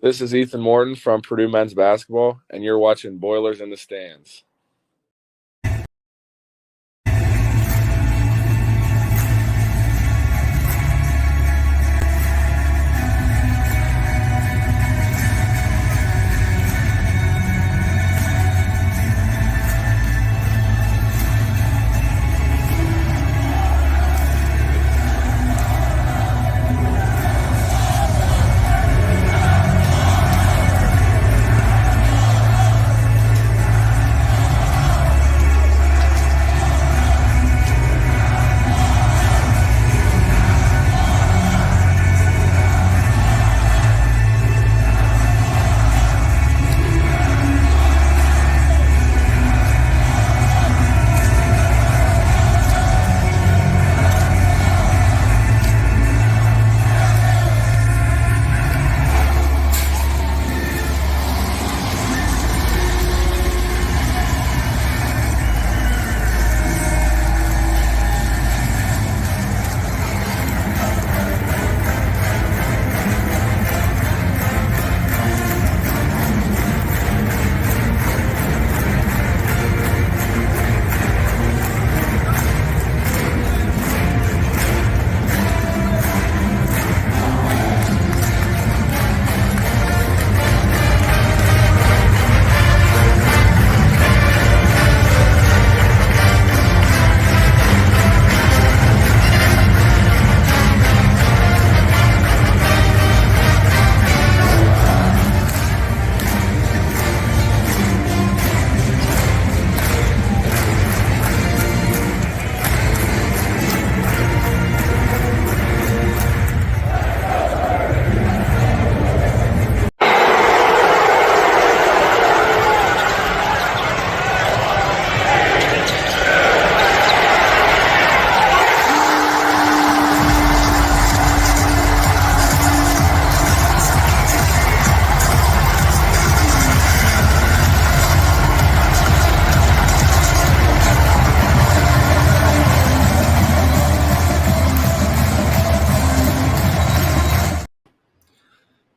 This is Ethan Morton from Purdue men's basketball, and you're watching Boilers in the Stands.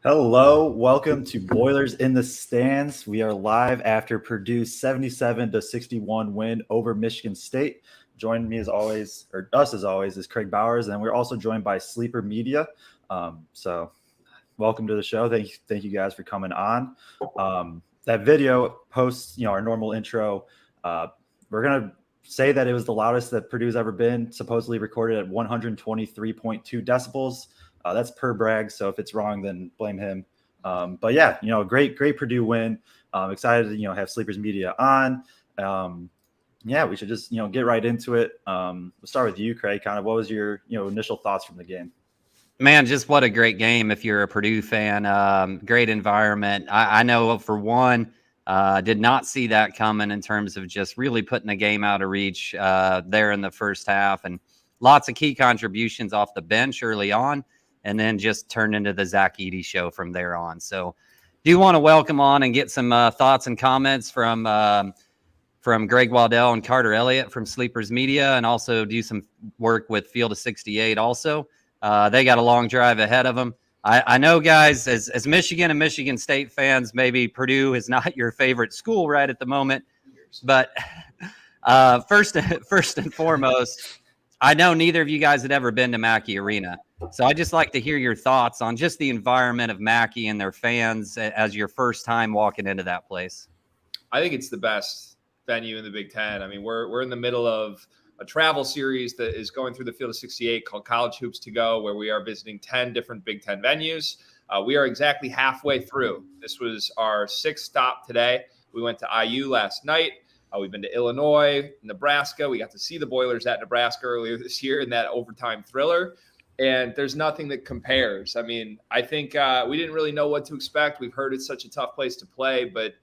Hello, welcome to Boilers in the Stands. We are live after Purdue's 77-61 win over Michigan State. Joining me as always, or us as always, is Kraig Bowers, and we're also joined by Sleeper Media. So welcome to the show. Thank you guys for coming on. That video posts, our normal intro. We're gonna say that it was the loudest that Purdue's ever been, supposedly recorded at 123.2 decibels. That's per Bragg, so if it's wrong, then blame him. But yeah, great Purdue win. Excited to have Sleepers Media on. Yeah, we should just get right into it. We'll start with you, Kraig. Kind of, what was your initial thoughts from the game? Man, just what a great game if you're a Purdue fan. Great environment. I know for one, did not see that coming in terms of just really putting the game out of reach there in the first half, and lots of key contributions off the bench early on. And then just turned into the Zach Edey show from there on. So do want to welcome on and get some thoughts and comments from Greg Waddell and Carter Elliott from Sleepers Media, and also do some work with Field of 68 also. They got a long drive ahead of them. I know, guys, as Michigan and Michigan State fans, maybe Purdue is not your favorite school right at the moment. But first and foremost, I know neither of you guys had ever been to Mackey Arena. So I'd just like to hear your thoughts on just the environment of Mackey and their fans as your first time walking into that place. I think it's the best venue in the Big Ten. I mean, we're in the middle of a travel series that is going through the Field of 68 called College Hoops to Go, where we are visiting 10 different Big Ten venues. We are exactly halfway through. This was our sixth stop today. We went to IU last night. We've been to Illinois, Nebraska. We got to see the Boilers at Nebraska earlier this year in that overtime thriller. And there's nothing that compares. I mean, I think we didn't really know what to expect. We've heard it's such a tough place to play, but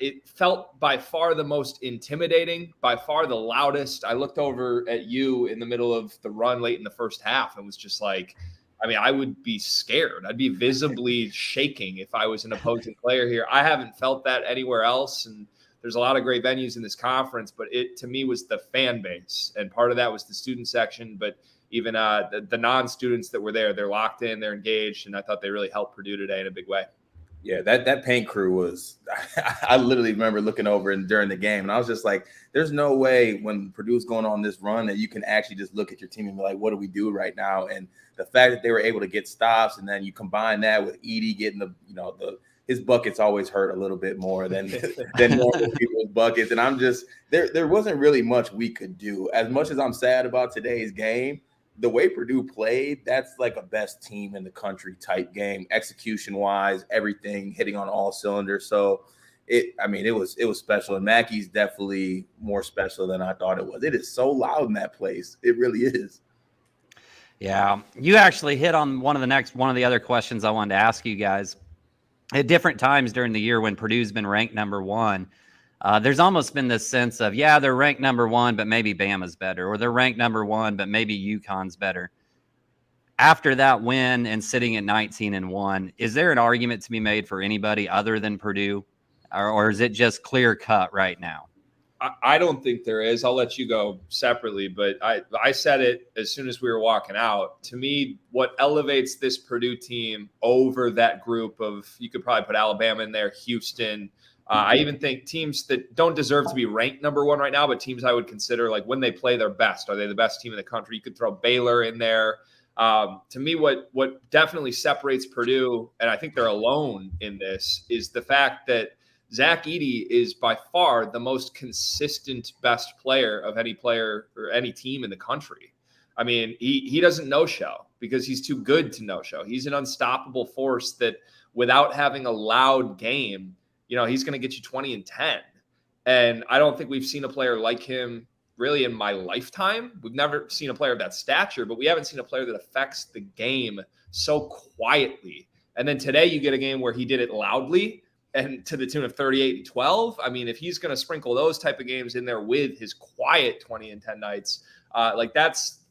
it felt by far the most intimidating, by far the loudest. I looked over at you in the middle of the run late in the first half and was just like, I mean, I would be scared. I'd be visibly shaking if I was an opposing player here. I haven't felt that anywhere else. And there's a lot of great venues in this conference, but it, to me, was the fan base. And part of that was the student section, but even the non-students that were there, they're locked in, they're engaged, and I thought they really helped Purdue today in a big way. Yeah, that paint crew was I literally remember looking over and during the game, and I was just like, there's no way when Purdue's going on this run that you can actually just look at your team and be like, what do we do right now? And the fact that they were able to get stops, and then you combine that with Edie getting his buckets always hurt a little bit more than normal people's buckets. And I'm just there wasn't really much we could do. As much as I'm sad about today's game, the way Purdue played, that's like a best team in the country type game, execution wise, everything hitting on all cylinders. So it was special. And Mackey's definitely more special than I thought it was. It is so loud in that place. It really is. Yeah. You actually hit on one of the other questions I wanted to ask you guys. At different times during the year when Purdue's been ranked number one, there's almost been this sense of, yeah, they're ranked number one, but maybe Bama's better, or they're ranked number one, but maybe UConn's better. After that win and sitting at 19-1, is there an argument to be made for anybody other than Purdue, or is it just clear cut right now? I don't think there is. I'll let you go separately, but I said it as soon as we were walking out. To me, what elevates this Purdue team over that group of, you could probably put Alabama in there, Houston. I even think teams that don't deserve to be ranked number one right now, but teams I would consider, like, when they play their best, are they the best team in the country? You could throw Baylor in there. To me, what definitely separates Purdue, and I think they're alone in this, is the fact that Zach Edey is by far the most consistent best player of any player or any team in the country. I mean, he doesn't no-show because he's too good to no-show. He's an unstoppable force that without having a loud game, he's going to get you 20 and 10. And I don't think we've seen a player like him really in my lifetime. We've never seen a player of that stature, but we haven't seen a player that affects the game so quietly. And then today you get a game where he did it loudly and to the tune of 38-12. I mean, if he's going to sprinkle those type of games in there with his quiet 20 and 10 nights, that's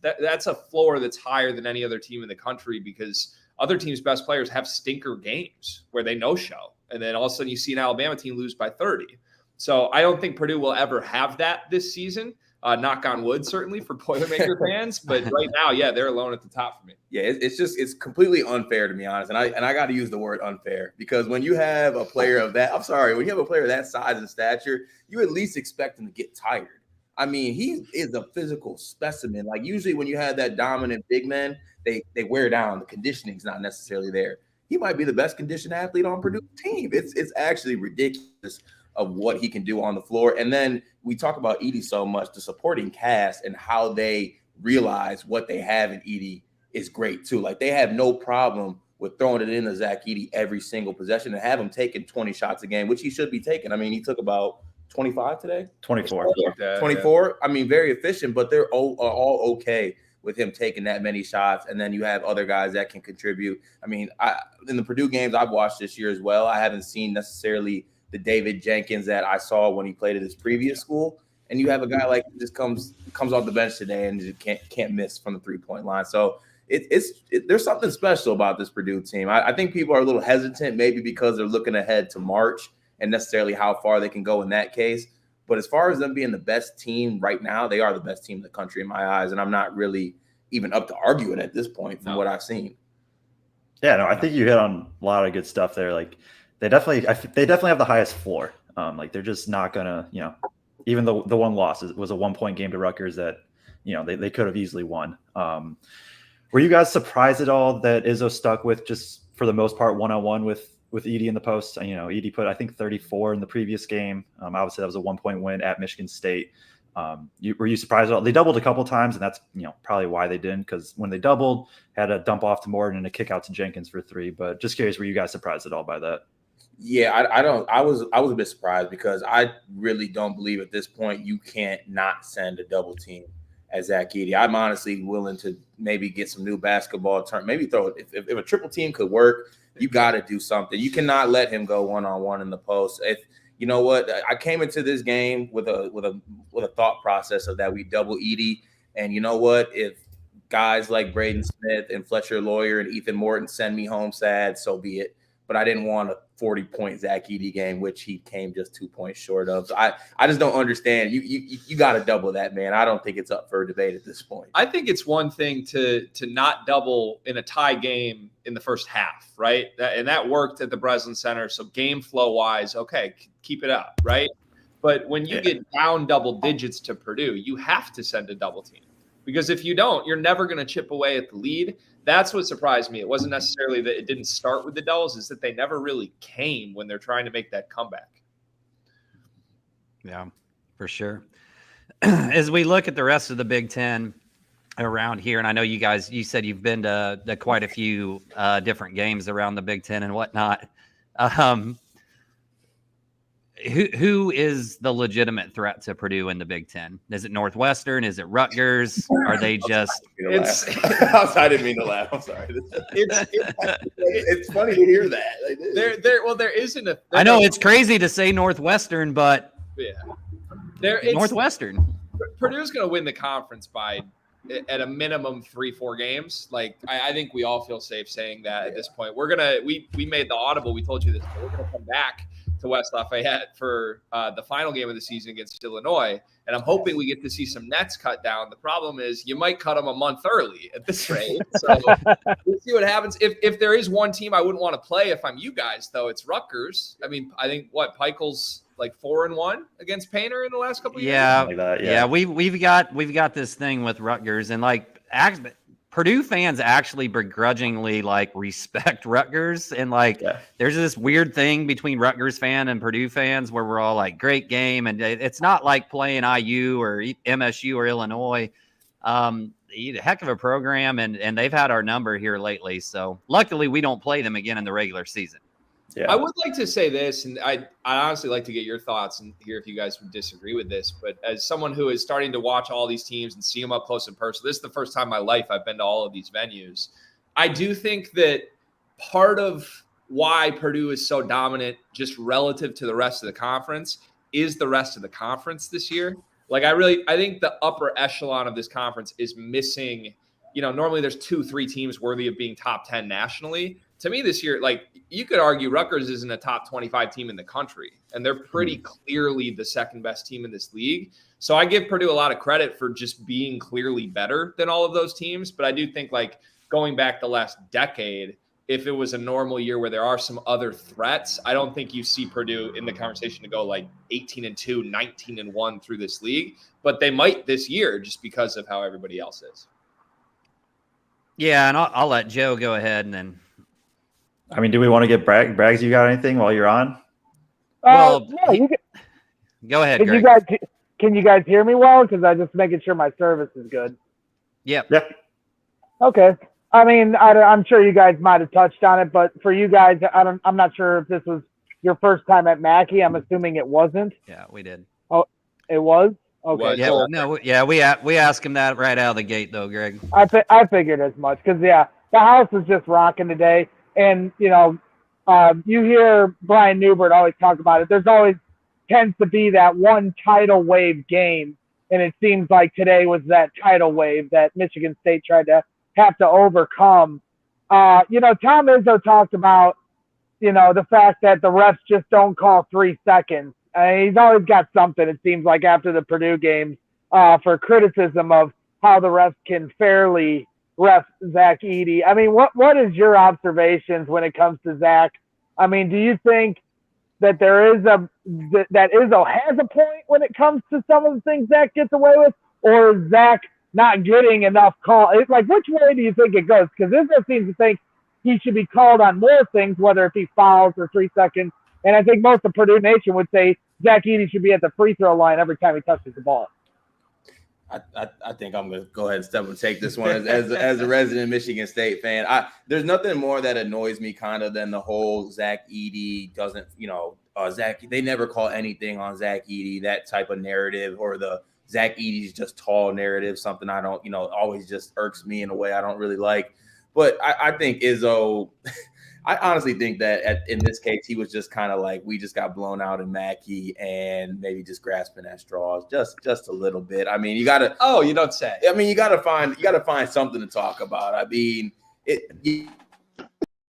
a floor that's higher than any other team in the country, because other teams' best players have stinker games where they no-show. And then all of a sudden you see an Alabama team lose by 30. So I don't think Purdue will ever have that this season. Knock on wood, certainly, for Boilermaker fans. But right now, yeah, they're alone at the top for me. Yeah, it's completely unfair, to be honest. And I got to use the word unfair, because when you have a player of that, when you have a player of that size and stature, you at least expect him to get tired. I mean, he is a physical specimen. Like, usually when you have that dominant big man, they wear down. The conditioning's not necessarily there. He might be the best conditioned athlete on Purdue's team. It's actually ridiculous of what he can do on the floor. And then we talk about Edey so much, the supporting cast and how they realize what they have in Edey is great too. Like, they have no problem with throwing it into Zach Edey every single possession and have him taking 20 shots a game, which he should be taking. I mean, he took about 25 today. 24. 24. Yeah. I mean, very efficient, but they're all okay with him taking that many shots. And then you have other guys that can contribute. I mean, in the Purdue games I've watched this year as well, I haven't seen necessarily the David Jenkins that I saw when he played at his previous school. And you have a guy like just comes off the bench today and just can't miss from the 3-point line. So there's something special about this Purdue team. I think people are a little hesitant, maybe because they're looking ahead to March and necessarily how far they can go in that case. But as far as them being the best team right now, they are the best team in the country in my eyes. And I'm not really even up to argue it at this point from what I've seen. Yeah, no, I think you hit on a lot of good stuff there. Like, they definitely have the highest floor. Like, they're just not gonna, even the one loss was a 1-point game to Rutgers that, they could have easily won. Were you guys surprised at all that Izzo stuck with, just for the most part, one-on-one with Edey in the post? Edey put, I think, 34 in the previous game. Obviously that was a 1-point win at Michigan State. Were you surprised at all? They doubled a couple times, and that's probably why they didn't, because when they doubled, had a dump off to Morton and a kick out to Jenkins for 3. But just curious, were you guys surprised at all by that? Yeah, I was a bit surprised, because I really don't believe at this point you can't not send a double team at Zach Edey. I'm honestly willing to maybe get some new basketball turn, maybe throw it. If a triple team could work, you got to do something. You cannot let him go one-on-one in the post. If you know what, I came into this game with a thought process of that we double Edey, and you know what, if guys like Braden Smith and Fletcher Lawyer and Ethan Morton send me home sad, so be it. but I didn't want a 40-point Zach Edey game, which he came just 2 points short of. So I just don't understand. You got to double that, man. I don't think it's up for debate at this point. I think it's one thing to not double in a tie game in the first half, right? And that worked at the Breslin Center. So game flow wise, okay, keep it up, right? But when you get down double digits to Purdue, you have to send a double team, because if you don't, you're never going to chip away at the lead. That's what surprised me. It wasn't necessarily that it didn't start with the doubles, is that they never really came when they're trying to make that comeback. Yeah, for sure. As we look at the rest of the Big Ten around here, and I know you said you've been to quite a few different games around the Big Ten and whatnot. Who is the legitimate threat to Purdue in the Big Ten? Is it Northwestern? Is it Rutgers? Are they just? I didn't mean to laugh. I'm sorry. It's funny to hear that. There isn't a. I know it's crazy to say Northwestern, but Northwestern. Purdue's going to win the conference by at a minimum 3-4 games. Like I think we all feel safe saying that at this point. We made the audible. We told you this. We're going to come back to West Lafayette for the final game of the season against Illinois. And I'm hoping we get to see some nets cut down. The problem is you might cut them a month early at this rate. So we'll see what happens. If there is one team I wouldn't want to play if I'm you guys, though, it's Rutgers. I mean, I think Peichel's like 4-1 against Painter in the last couple of years. Yeah. We've got this thing with Rutgers, and like Purdue fans actually begrudgingly like respect Rutgers, and there's this weird thing between Rutgers fan and Purdue fans where we're all like, great game, and it's not like playing IU or MSU or Illinois. Heck of a program, and they've had our number here lately. So luckily we don't play them again in the regular season. Yeah. I would like to say this, and I'd honestly like to get your thoughts and hear if you guys would disagree with this. But as someone who is starting to watch all these teams and see them up close in person, this is the first time in my life I've been to all of these venues. I do think that part of why Purdue is so dominant just relative to the rest of the conference is the rest of the conference this year. Like I think the upper echelon of this conference is missing. Normally there's 2-3 teams worthy of being top 10 nationally. To me this year, like you could argue Rutgers isn't a top 25 team in the country, and they're pretty clearly the second best team in this league. So I give Purdue a lot of credit for just being clearly better than all of those teams. But I do think like going back the last decade, if it was a normal year where there are some other threats, I don't think you see Purdue in the conversation to go like 18-2, 19-1 through this league, but they might this year just because of how everybody else is. Yeah. And I'll let Joe go ahead and then. I mean, do we want to get Braggs? You got anything while you're on? Well, no, go ahead, can Greg. Can you guys hear me well? Because I'm just making sure my service is good. Yep. Yeah. Okay. I mean, I'm sure you guys might have touched on it, but for you guys, I'm not sure if this was your first time at Mackey. I'm assuming it wasn't. Yeah, we did. Oh, it was? Okay. Yeah. Cool. No. Yeah. We asked him that right out of the gate, though, Greg. I figured as much because the house is just rocking today. And, you hear Brian Newbert always talk about it. There's always tends to be that one tidal wave game. And it seems like today was that tidal wave that Michigan State tried to have to overcome. Tom Izzo talked about, the fact that the refs just don't call 3 seconds. He's always got something, it seems like, after the Purdue games for criticism of how the refs can fairly ref Zach Edey. I mean, what is your observations when it comes to Zach? I mean, do you think that that Izzo has a point when it comes to some of the things Zach gets away with, or is Zach not getting enough call? It's like, which way do you think it goes? Because Izzo seems to think he should be called on more things, whether it be fouls or 3 seconds. And I think most of Purdue Nation would say Zach Edey should be at the free throw line every time he touches the ball. I think I'm going to go ahead and step and take this one as a resident Michigan State fan. There's nothing more that annoys me kind of than the whole Zach Edey doesn't, Zach, they never call anything on Zach Edey, that type of narrative, or the Zach Edey's just tall narrative, something I don't, always just irks me in a way I don't really like. But I think Izzo, I honestly think that in this case, he was just kind of like, we just got blown out in Mackey and maybe just grasping at straws just a little bit. I mean, you got to. Oh, you don't say. I mean, you got to find something to talk about. I mean,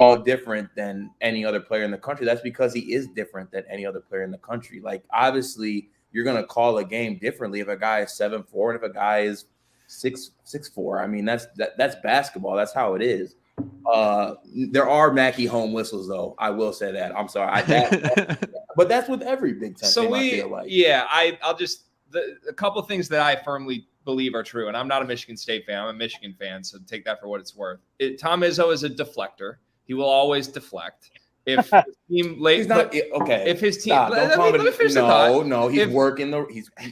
all different than any other player in the country. That's because he is different than any other player in the country. Like, obviously, you're going to call a game differently if a guy is 7'4" and if a guy is 6'4". I mean, that's basketball. That's how it is. There are Mackey home whistles, though. I will say that. I'm sorry. But that's with every Big Ten team, I feel like. Yeah, I'll just a couple of things that I firmly believe are true, and I'm not a Michigan State fan. I'm a Michigan fan, so take that for what it's worth. Tom Izzo is a deflector. He will always deflect. If his team late, he's not okay. If his team, let me finish the thought. He's working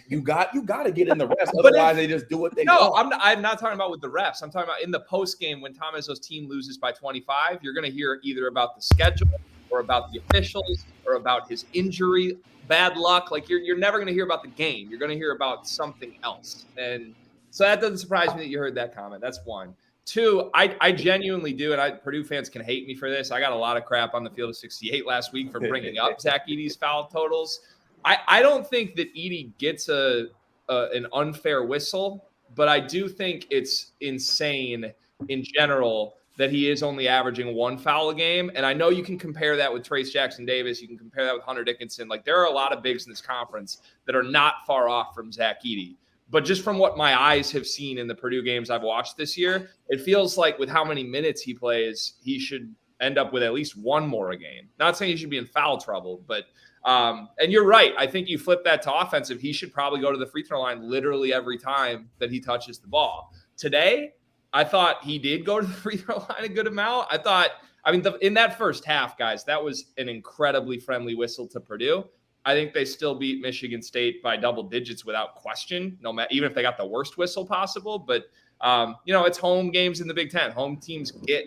you got to get in the refs. Otherwise, they just do what they want. I'm not talking about with the refs. I'm talking about in the post game when Tom Izzo's team loses by 25. You're going to hear either about the schedule or about the officials or about his injury, bad luck. Like you're never going to hear about the game. You're going to hear about something else. And so that doesn't surprise me that you heard that comment. That's one. Two, I genuinely do, and Purdue fans can hate me for this. I got a lot of crap on the field of 68 last week for bringing up Zach Edey's foul totals. I don't think that Edey gets an unfair whistle, but I do think it's insane in general that he is only averaging one foul a game. And I know you can compare that with Trace Jackson Davis. You can compare that with Hunter Dickinson. Like, there are a lot of bigs in this conference that are not far off from Zach Edey. But just from what my eyes have seen in the Purdue games I've watched this year, it feels like with how many minutes he plays, he should end up with at least one more a game. Not saying he should be in foul trouble, but and you're right. I think you flip that to offensive. He should probably go to the free throw line literally every time that he touches the ball. Today, I thought he did go to the free throw line a good amount. In that first half, guys, that was an incredibly friendly whistle to Purdue. I think they still beat Michigan State by double digits without question, no matter, even if they got the worst whistle possible. But, it's home games in the Big Ten. Home teams get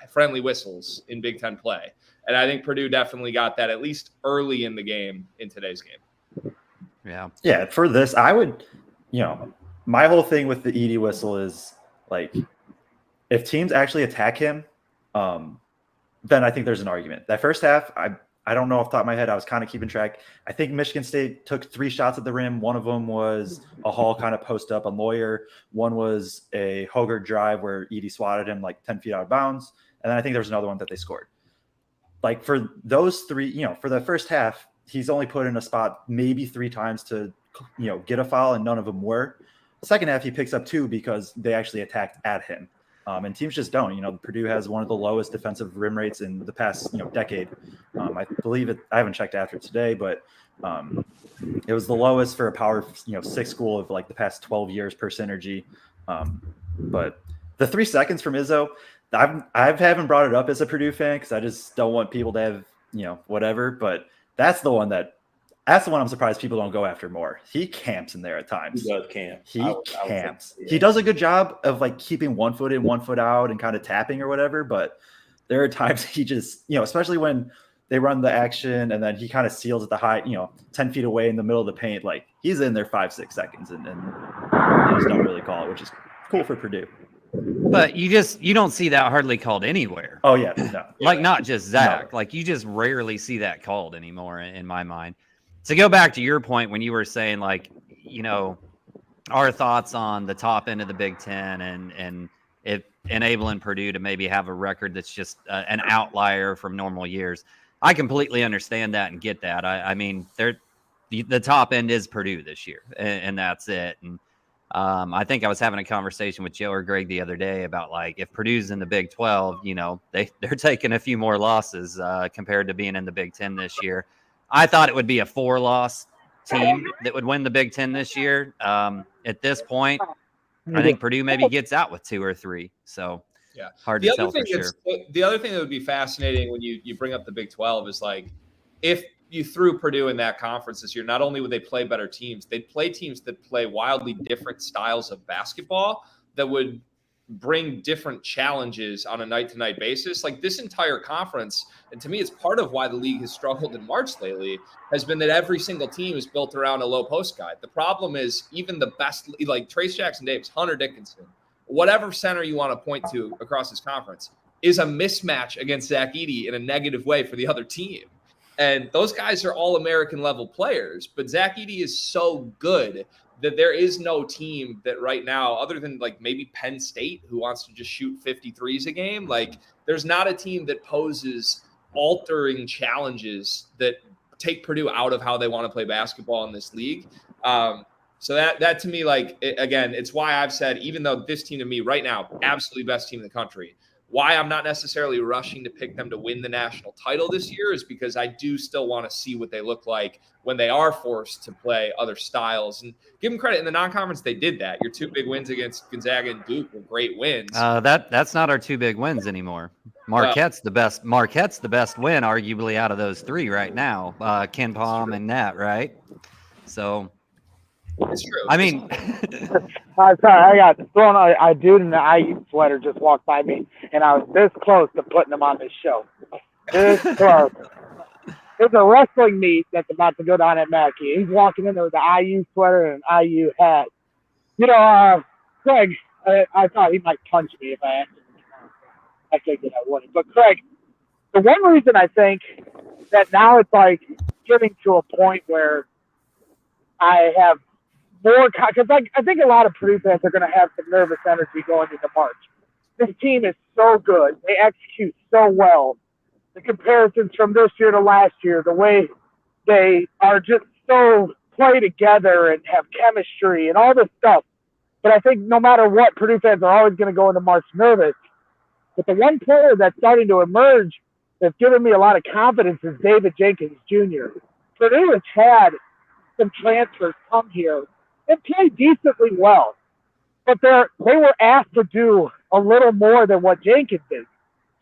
friendly whistles in Big Ten play. And I think Purdue definitely got that at least early in the game in today's game. Yeah. Yeah, for this, I would, my whole thing with the Edey whistle is, like, if teams actually attack him, then I think there's an argument. That first half, I don't know off the top of my head. I was kind of keeping track. I think Michigan State took 3 shots at the rim. One of them was a Hall kind of post up on Lawyer. One was a Hoger drive where Edey swatted him like 10 feet out of bounds. And then I think there was another one that they scored. Like, for those 3, for the first half, he's only put in a spot maybe 3 times to, get a foul, and none of them were. Second half, he picks up 2 because they actually attacked at him. And teams just don't. Purdue has one of the lowest defensive rim rates in the past, decade. I believe it. I haven't checked after today, but it was the lowest for a Power 6 school of like the past 12 years per synergy. But the 3 seconds from Izzo, I haven't brought it up as a Purdue fan because I just don't want people to have whatever. But that's the one I'm surprised people don't go after more. He camps in there at times. He does camp. He camps. Yeah. He does a good job of like keeping 1 foot in, 1 foot out, and kind of tapping or whatever. But there are times he just, especially when they run the action and then he kind of seals at the high, 10 feet away in the middle of the paint. Like, he's in there 5-6 seconds and they just don't really call it, which is cool for Purdue. But you don't see that hardly called anywhere. Oh yeah, no. Like, not just Zach. No. Like, you just rarely see that called anymore in my mind. To go back to your point when you were saying, like, our thoughts on the top end of the Big Ten and it enabling Purdue to maybe have a record that's just an outlier from normal years. I completely understand that and get that. I mean, the top end is Purdue this year, and that's it. And I think I was having a conversation with Joe or Greg the other day about, like, if Purdue's in the Big 12, they're taking a few more losses compared to being in the Big 10 this year. I thought it would be a 4-loss team that would win the Big 10 this year. At this point, I think Purdue maybe gets out with 2 or 3. So yeah, hard to tell for sure. The other thing that would be fascinating when you bring up the Big 12 is, like, if you threw Purdue in that conference this year, not only would they play better teams, they'd play teams that play wildly different styles of basketball that would bring different challenges on a night-to-night basis. Like, this entire conference, and to me, it's part of why the league has struggled in March lately, has been that every single team is built around a low post guy. The problem is even the best, like Trace Jackson Davis, Hunter Dickinson, whatever center you want to point to across this conference, is a mismatch against Zach Edey in a negative way for the other team. And those guys are all American level players, but Zach Edey is so good that there is no team that right now, other than like maybe Penn State, who wants to just shoot 53s a game, like there's not a team that poses altering challenges that take Purdue out of how they want to play basketball in this league. So that to me, like, again, it's why I've said, even though this team to me right now, absolutely best team in the country, why I'm not necessarily rushing to pick them to win the national title this year is because I do still want to see what they look like when they are forced to play other styles. And give them credit, in the non-conference, they did that. Your 2 big wins against Gonzaga and Duke were great wins. That's not our 2 big wins anymore. Marquette's the best. Marquette's the best win, arguably, out of those 3 right now. Ken Palm and Nat, right? So it's true. I mean, sorry, I got thrown. A dude in the IU sweater just walked by me, and I was this close to putting him on this show. This close. There's a wrestling meet that's about to go down at Mackey. He's walking in there with the IU sweater and an IU hat. You know, Kraig, I thought he might punch me if I asked him. I figured I wouldn't. But Kraig, the one reason I think that now it's like getting to a point where I have more, because I think a lot of Purdue fans are going to have some nervous energy going into March. This team is so good. They execute so well. The comparisons from this year to last year, the way they are just so play together and have chemistry and all this stuff. But I think no matter what, Purdue fans are always going to go into March nervous. But the one player that's starting to emerge that's given me a lot of confidence is David Jenkins Jr. Purdue has had some transfers come here and play decently well, but they were asked to do a little more than what Jenkins is.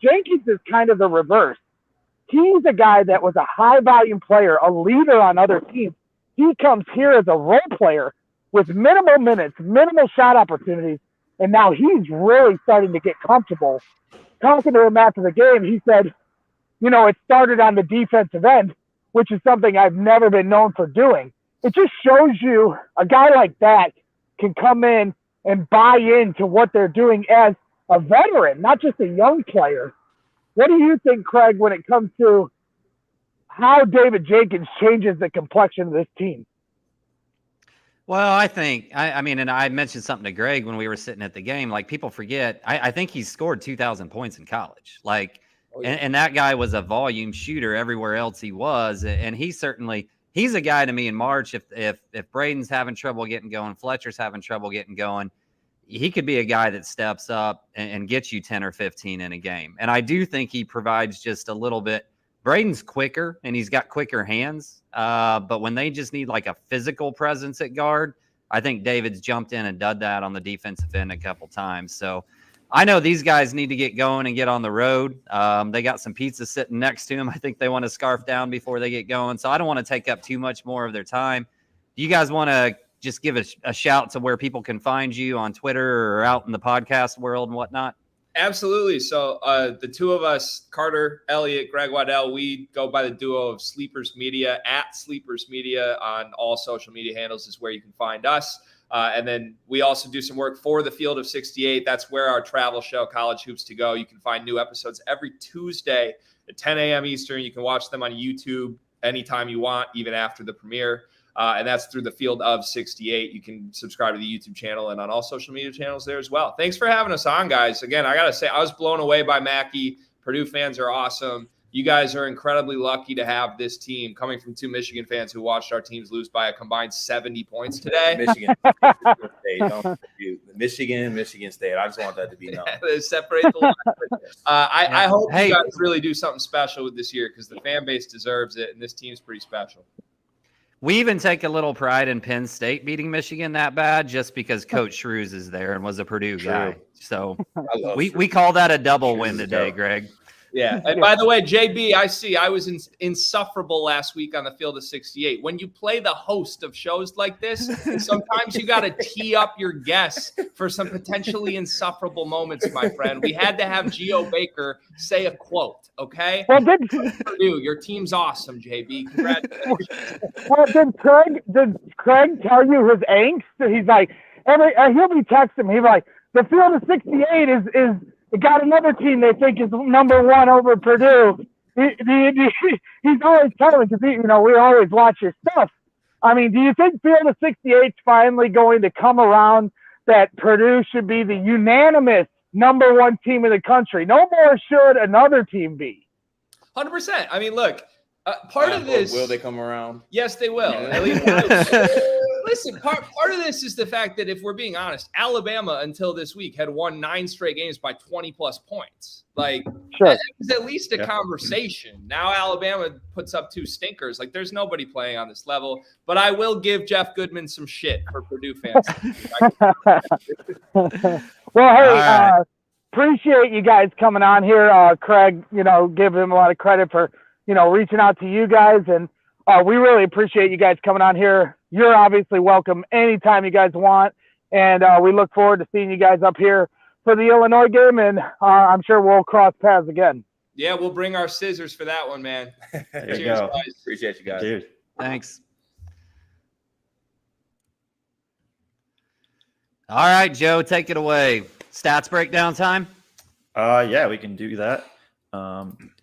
Jenkins is kind of the reverse. He's a guy that was a high-volume player, a leader on other teams. He comes here as a role player with minimal minutes, minimal shot opportunities, and now he's really starting to get comfortable. Talking to him after the game, he said, you know, it started on the defensive end, which is something I've never been known for doing. It just shows you a guy like that can come in and buy into what they're doing as a veteran, not just a young player. What do you think, Kraig, when it comes to how David Jenkins changes the complexion of this team? Well, I think, I mean, and I mentioned something to Greg when we were sitting at the game, like people forget, I think he's scored 2,000 points in college. Like, and that guy was a volume shooter everywhere else he was. And he's a guy to me in March, if Braden's having trouble getting going, Fletcher's having trouble getting going, he could be a guy that steps up and gets you 10 or 15 in a game. And I do think he provides just a little bit. Braden's quicker and he's got quicker hands. But when they just need like a physical presence at guard, I think David's jumped in and done that on the defensive end a couple times. So I know these guys need to get going and get on the road. They got some pizza sitting next to them. I think they want to scarf down before they get going. So I don't want to take up too much more of their time. Do you guys want to just give a shout to where people can find you on Twitter or out in the podcast world and whatnot? Absolutely. So the two of us, Carter, Elliott, Greg Waddell, we go by the duo of Sleepers Media. At Sleepers Media on all social media handles is where you can find us. And then we also do some work for the Field of 68. That's where our travel show, College Hoops to Go. You can find new episodes every Tuesday at 10 a.m. Eastern. You can watch them on YouTube anytime you want, even after the premiere. And that's through the Field of 68. You can subscribe to the YouTube channel and on all social media channels there as well. Thanks for having us on, guys. Again, I got to say, I was blown away by Mackey. Purdue fans are awesome. You guys are incredibly lucky to have this team coming from 2 Michigan fans who watched our teams lose by a combined 70 points today. Michigan State. Don't confuse Michigan State. I just want that to be known. Separate the line. I hope you guys really do something special with this year because the fan base deserves it, and this team's pretty special. We even take a little pride in Penn State beating Michigan that bad just because Coach Shrews is there and was a Purdue guy. So we call that a double win today, Greg. Yeah. And by the way, JB, I was insufferable last week on the Field of 68. When you play the host of shows like this, sometimes you got to tee up your guests for some potentially insufferable moments, my friend. We had to have Geo Baker say a quote, okay? Well, Purdue, your team's awesome, JB. Congratulations. Well, did Kraig tell you his angst? He's like, he'll be texting me. He's like, the Field of 68 is got another team they think is number one over Purdue. He's always telling me because we always watch his stuff. I mean, do you think Field of 68 is finally going to come around that Purdue should be the unanimous #1 team in the country? No more should another team be. 100%. I mean, look, part of this. Will they come around? Yes, they will. At least, listen, part of this is the fact that if we're being honest, Alabama until this week had won 9 straight games by 20+ points. Like, Sure. that was at least a conversation. Now Alabama puts up 2 stinkers. Like, there's nobody playing on this level. But I will give Jeff Goodman some shit for Purdue fans. Well, hey, appreciate you guys coming on here. Kraig, give him a lot of credit for, reaching out to you guys. And we really appreciate you guys coming on here. You're obviously welcome anytime you guys want. And we look forward to seeing you guys up here for the Illinois game. And I'm sure we'll cross paths again. Yeah, we'll bring our scissors for that one, man. There you Cheers, go. guys. Appreciate you guys. Dude. Thanks. All right, Joe, take it away. Stats breakdown time. Yeah, we can do that.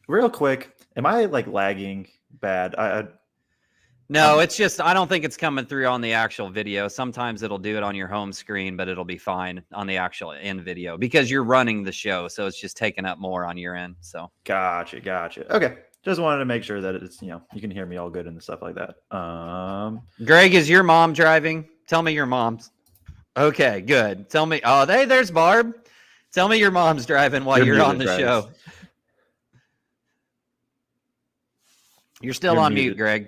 Real quick, am I lagging bad? No, it's just I don't think it's coming through on the actual video. Sometimes it'll do it on your home screen, but it'll be fine on the actual end video because you're running the show, so it's just taking up more on your end. So Gotcha. Okay, just wanted to make sure that it's you can hear me all good and stuff like that. Greg, is your mom driving? Tell me your mom's. Okay, good. Tell me. Oh, there's Barb. Tell me your mom's driving while you're on the show. You're still on mute, Greg.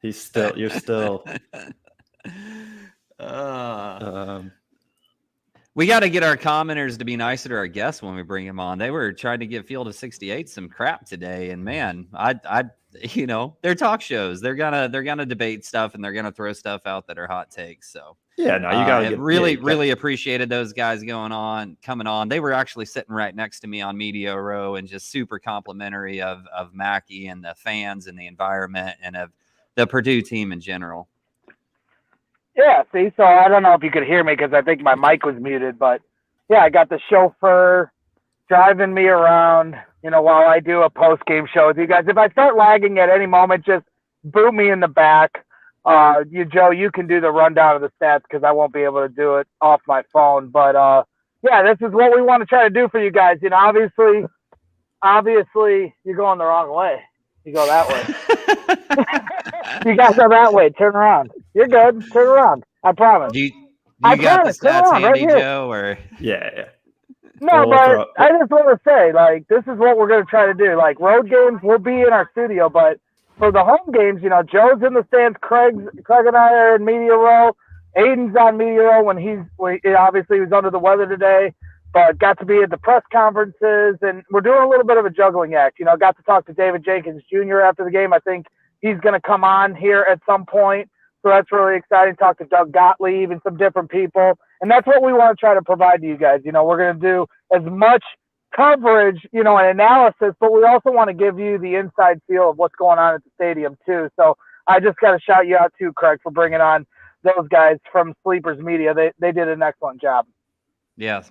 You're still. We got to get our commenters to be nicer to our guests when we bring them on. They were trying to give Field of 68 some crap today, and man, they're talk shows. They're gonna debate stuff and they're gonna throw stuff out that are hot takes. So yeah, no, you gotta really appreciated those guys coming on. They were actually sitting right next to me on media row and just super complimentary of Mackey and the fans and the environment and of the Purdue team in general. Yeah, see, so I don't know if you could hear me because I think my mic was muted, but yeah, I got the chauffeur driving me around, while I do a post-game show with you guys. If I start lagging at any moment, just boot me in the back. Joe, you can do the rundown of the stats because I won't be able to do it off my phone. But, yeah, this is what we want to try to do for you guys. Obviously, you're going the wrong way. You go that way. You guys go that way. Turn around. You're good. Turn around. I promise. You got the stats handy, Joe? Or Yeah. No, but I just want to say, this is what we're going to try to do. Road games, we'll be in our studio, but for the home games, Joe's in the stands, Kraig and I are in media row. Aidan's on media row when obviously he was under the weather today, but got to be at the press conferences, and we're doing a little bit of a juggling act. Got to talk to David Jenkins Jr. after the game. I think he's going to come on here at some point, so that's really exciting. Talk to Doug Gottlieb and some different people. And that's what we want to try to provide to you guys. We're going to do as much coverage, and analysis, but we also want to give you the inside feel of what's going on at the stadium too. So I just got to shout you out too, Kraig, for bringing on those guys from Sleepers Media. They did an excellent job. Yeah.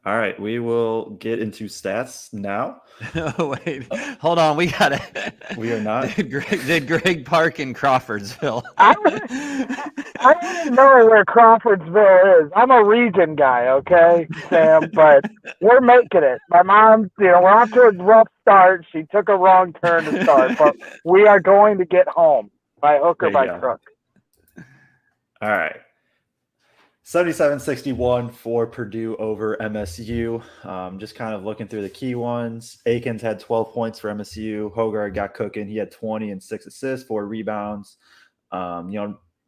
All right, we will get into stats now. Oh, wait, hold on. We are not. Did Greg park in Crawfordsville? I don't even know where Crawfordsville is. I'm a region guy, okay, Sam, but we're making it. My mom, we're off to a rough start. She took a wrong turn to start, but we are going to get home by hook or by crook. All right. 77-61 for Purdue over MSU. Just kind of looking through the key ones. Akins had 12 points for MSU. Hogarth got cooking. He had 20 and 6 assists, 4 rebounds.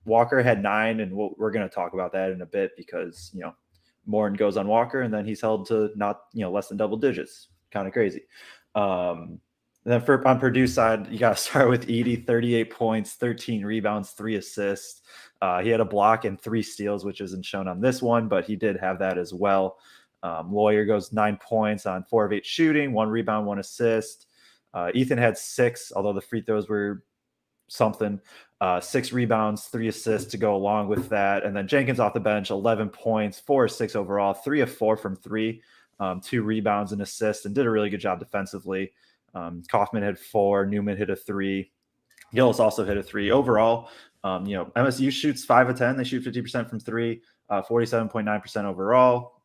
Walker had 9, and we're going to talk about that in a bit because, Morton goes on Walker, and then he's held to not, less than double digits. Kind of crazy. And then on Purdue's side, you got to start with Edey, 38 points, 13 rebounds, 3 assists. He had a block and 3 steals, which isn't shown on this one, but he did have that as well. Lawyer goes 9 points on 4 of 8 shooting, 1 rebound, 1 assist. Ethan had 6, although the free throws were something. 6 rebounds, 3 assists to go along with that. And then Jenkins off the bench, 11 points, 4 of 6 overall, 3 of 4 from 3, 2 rebounds and assists, and did a really good job defensively. Kaufman had 4, Newman hit a 3. Gillis also hit a 3. Overall, MSU shoots 5 of 10. They shoot 50% from 3, 47.9% overall.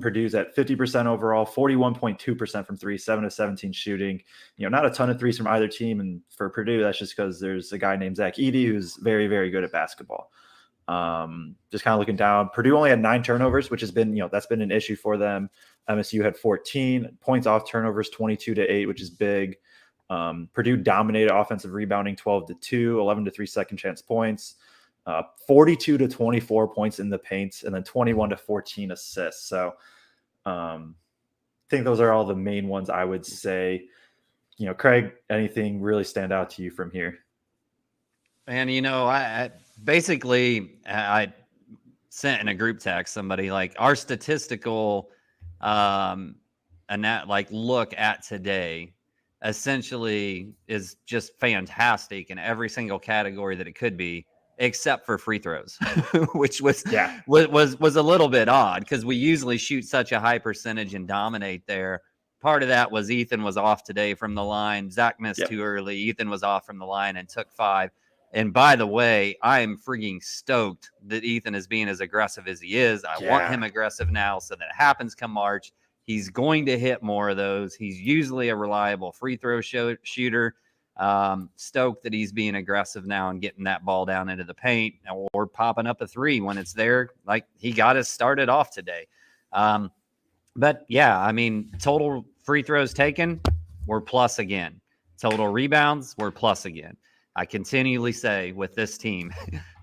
Purdue's at 50% overall, 41.2% from 3, 7 of 17 shooting. Not a ton of threes from either team. And for Purdue, that's just because there's a guy named Zach Edey who's very, very good at basketball. Just kind of looking down, Purdue only had 9 turnovers, which has been, that's been an issue for them. MSU had 14 points off turnovers, 22-8, which is big. Purdue dominated offensive rebounding, 12-2, 11-3 second chance points, 42-24 points in the paint, and then 21-14 assists. So I think those are all the main ones I would say. Kraig, anything really stand out to you from here? And, I basically sent in a group text somebody like our statistical look at today essentially is just fantastic in every single category that it could be, except for free throws, which was a little bit odd because we usually shoot such a high percentage and dominate there. Part of that was Ethan was off today from the line. Zach missed too early. Ethan was off from the line and took 5. And by the way, I am freaking stoked that Ethan is being as aggressive as he is. I want him aggressive now so that it happens come March. He's going to hit more of those. He's usually a reliable free throw shooter. Stoked that he's being aggressive now and getting that ball down into the paint or popping up a 3 when it's there. Like he got us started off today. But yeah, I mean, total free throws taken, we're plus again. Total rebounds, we're plus again. I continually say with this team,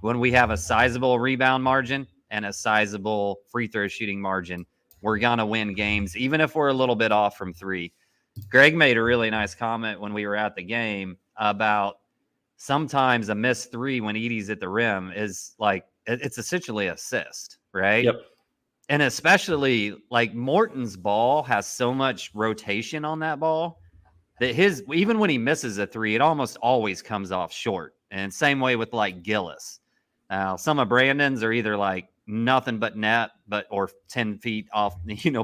when we have a sizable rebound margin and a sizable free throw shooting margin, we're going to win games, even if we're a little bit off from 3. Greg made a really nice comment when we were at the game about sometimes a missed 3 when Edey's at the rim is like, it's essentially assist, right? Yep. And especially like Morton's ball has so much rotation on that ball that even when he misses a 3, it almost always comes off short. And same way with like Gillis. Some of Brandon's are either like nothing but net, or 10 feet off,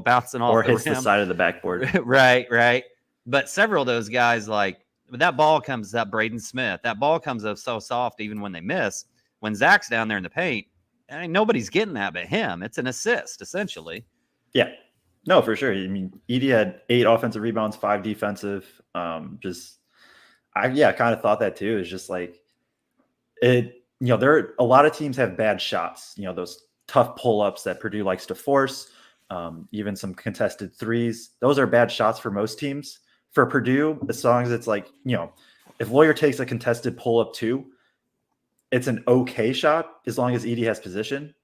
bouncing off or the hits rim. The side of the backboard. Right. But several of those guys, like that ball comes up, Braden Smith, that ball comes up so soft even when they miss. When Zach's down there in the paint, nobody's getting that but him. It's an assist, essentially. Yeah. No, for sure. I mean, Edey had 8 offensive rebounds, 5 defensive. I kind of thought that too. It's just like it, there are a lot of teams have bad shots, those tough pull-ups that Purdue likes to force, even some contested 3s. Those are bad shots for most teams. For Purdue, as long as it's like, if Lawyer takes a contested pull-up 2, it's an okay shot as long as Edey has position.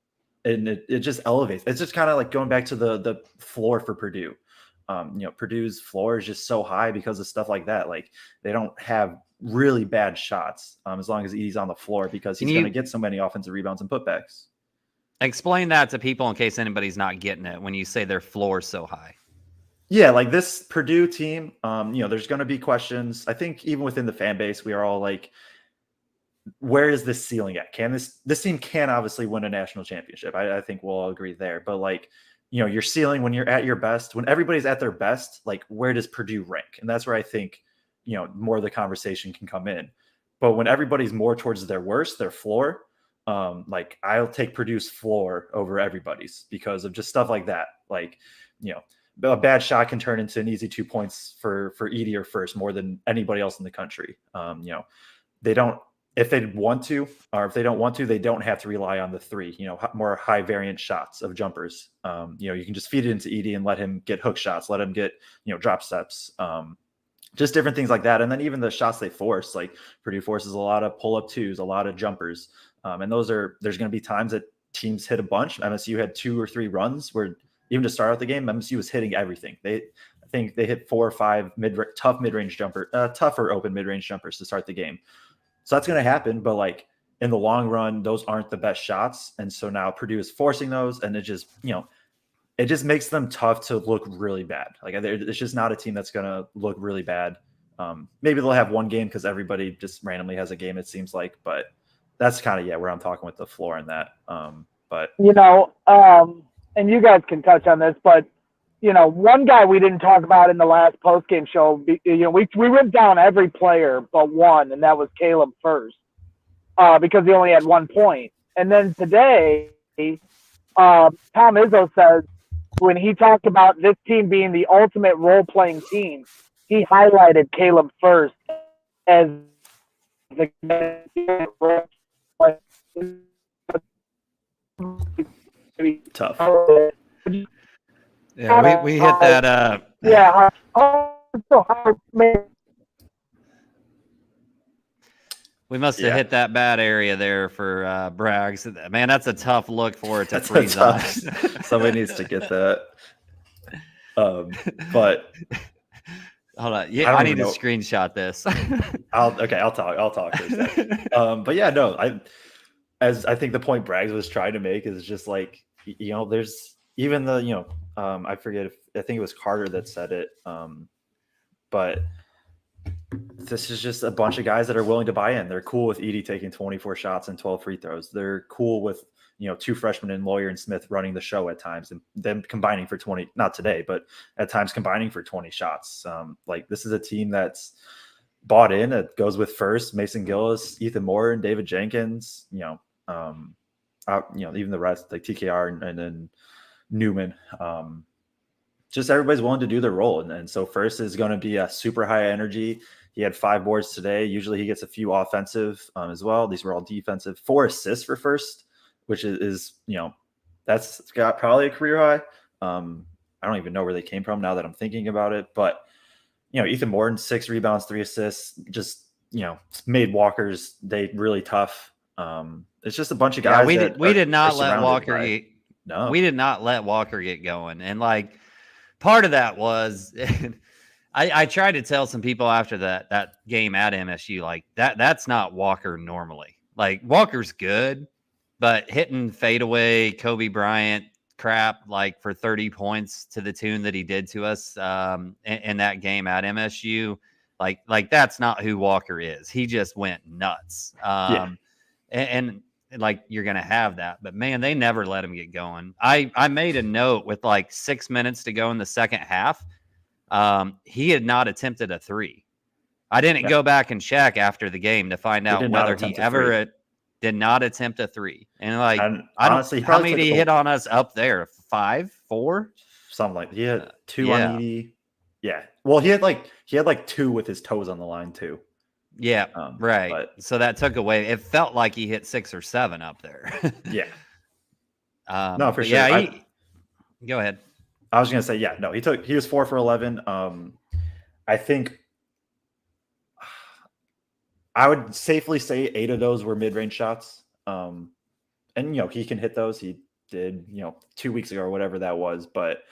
And it just elevates. It's just kind of like going back to the floor for Purdue. Purdue's floor is just so high because of stuff like that. Like they don't have really bad shots as long as Edey's on the floor because he's going to get so many offensive rebounds and putbacks. Explain that to people in case anybody's not getting it when you say their floor is so high. Yeah, like this Purdue team, there's going to be questions. I think even within the fan base, we are all like, where is this ceiling at? Can this team can obviously win a national championship. I think we'll all agree there. But like, your ceiling when you're at your best, when everybody's at their best, like where does Purdue rank? And that's where I think, more of the conversation can come in. But when everybody's more towards their worst, their floor, like I'll take Purdue's floor over everybody's because of just stuff like that. Like, a bad shot can turn into an easy 2 points for Edey or First more than anybody else in the country. They don't. If they want to, or if they don't want to, they don't have to rely on the 3, more high variant shots of jumpers. You can just feed it into Edey and let him get hook shots, let him get, drop steps, just different things like that. And then even the shots they force, like Purdue forces a lot of pull-up 2s, a lot of jumpers. And there's going to be times that teams hit a bunch. MSU had 2 or 3 runs where even to start out the game, MSU was hitting everything. I think they hit 4 or 5 tougher open mid-range jumpers to start the game. So that's going to happen, but like in the long run, those aren't the best shots. And so now Purdue is forcing those, and it just, it just makes them tough to look really bad. Like it's just not a team that's going to look really bad. Maybe they'll have one game because everybody just randomly has a game, it seems like, but that's kind of, where I'm talking with the floor and that. But and you guys can touch on this, but one guy we didn't talk about in the last postgame show, we went down every player but one, and that was Caleb First, because he only had 1 point. And then today, Tom Izzo says when he talked about this team being the ultimate role-playing team, he highlighted Caleb First as the Tough. Yeah, we hit that. Yeah. We must have hit that bad area there for Braggs. Man, that's a tough look for it to That's freeze on. Somebody needs to get that. But hold on, yeah, I need to screenshot this. I'll talk for a second. But yeah, no, I think the point Braggs was trying to make is just like, there's even the, I forget I think it was Carter that said it. But this is just a bunch of guys that are willing to buy in. They're cool with Edey taking 24 shots and 12 free throws. They're cool with, 2 freshmen in Lawyer and Smith running the show at times and them combining for 20, not today, but at times combining for 20 shots. Like this is a team that's bought in. It goes with First, Mason Gillis, Ethan Moore, and David Jenkins, even the rest like TKR and then Newman. Just everybody's willing to do their role. And so First is going to be a super high energy. He had 5 boards today. Usually he gets a few offensive as well. These were all defensive. 4 assists for First, which is that's got probably a career high. I don't even know where they came from now that I'm thinking about it. But, Ethan Morton, 6 rebounds, 3 assists, just, made Walker's day really tough. It's just a bunch of guys. Yeah, we did not let Walker get going. And like part of that was I tried to tell some people after that game at MSU, like that's not Walker normally. Like Walker's good, but hitting fadeaway Kobe Bryant crap like for 30 points to the tune that he did to us in that game at MSU, like that's not who Walker is. He just went nuts. And like you're gonna have that, but man, they never let him get going. I made a note with like 6 minutes to go in the second half. He had not attempted a 3. I didn't go back and check after the game to find out whether he ever did not attempt a 3. And like, honestly, how many did he hit on us up there? 5, 4, something like that. He had 2 on Edey. Yeah. Well, he had like 2 with his toes on the line too. Yeah. Right. But, so that took away. It felt like he hit 6 or 7 up there. Yeah. No, for sure. Yeah. Go ahead. I was going to say, yeah, no, he was 4 for 11. I think I would safely say 8 of those were mid-range shots. And, he can hit those. He did, 2 weeks ago or whatever that was. But,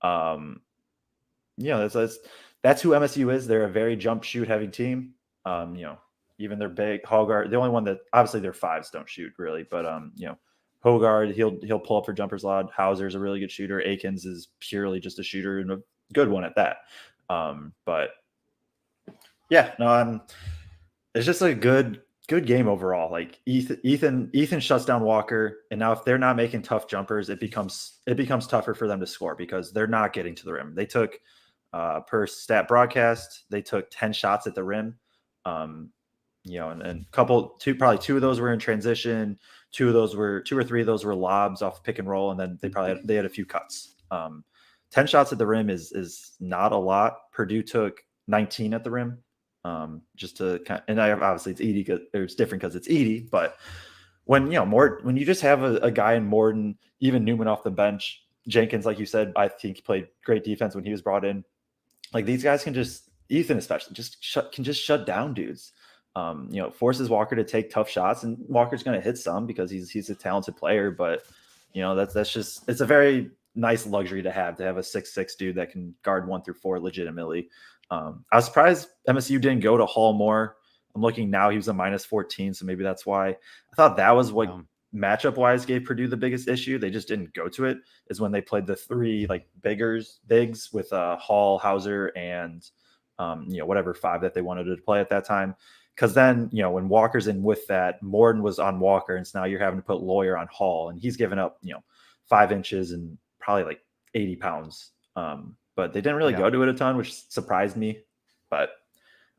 that's who MSU is. They're a very jump shoot heavy team. Even their big Hogard, the only one that obviously their 5s don't shoot really, but, Hogard, he'll pull up for jumpers a lot. Hauser's a really good shooter. Akins is purely just a shooter and a good one at that. But yeah, no, it's just a good game overall. Like Ethan shuts down Walker, and now if they're not making tough jumpers, it becomes tougher for them to score because they're not getting to the rim. They took per stat broadcast, they took 10 shots at the rim. And probably 2 of those were in transition. 2 or 3 of those were lobs off pick and roll, and then they had a few cuts. 10 shots at the rim is not a lot. Purdue took 19 at the rim. Just to and obviously it's Edey, it's different because it's Edey, but when when you just have a guy in Morton, even Newman off the bench, Jenkins, like you said, I think played great defense when he was brought in. Like these guys can just, Ethan especially, can shut down dudes. Forces Walker to take tough shots, and Walker's going to hit some because he's a talented player. But that's just, it's a very nice luxury to have a 6'6" dude that can guard 1 through 4 legitimately. I was surprised MSU didn't go to Hall more. I'm looking now; he was a -14, so maybe that's why. I thought that was what matchup wise gave Purdue the biggest issue. They just didn't go to it. Is when they played the 3 like bigs with Hall, Hauser, and whatever 5 that they wanted to play at that time. Because then, when Walker's in with that, Morton was on Walker, and so now you're having to put Lawyer on Hall, and he's given up, 5 inches and probably like 80 pounds. But they didn't really go to it a ton, which surprised me. But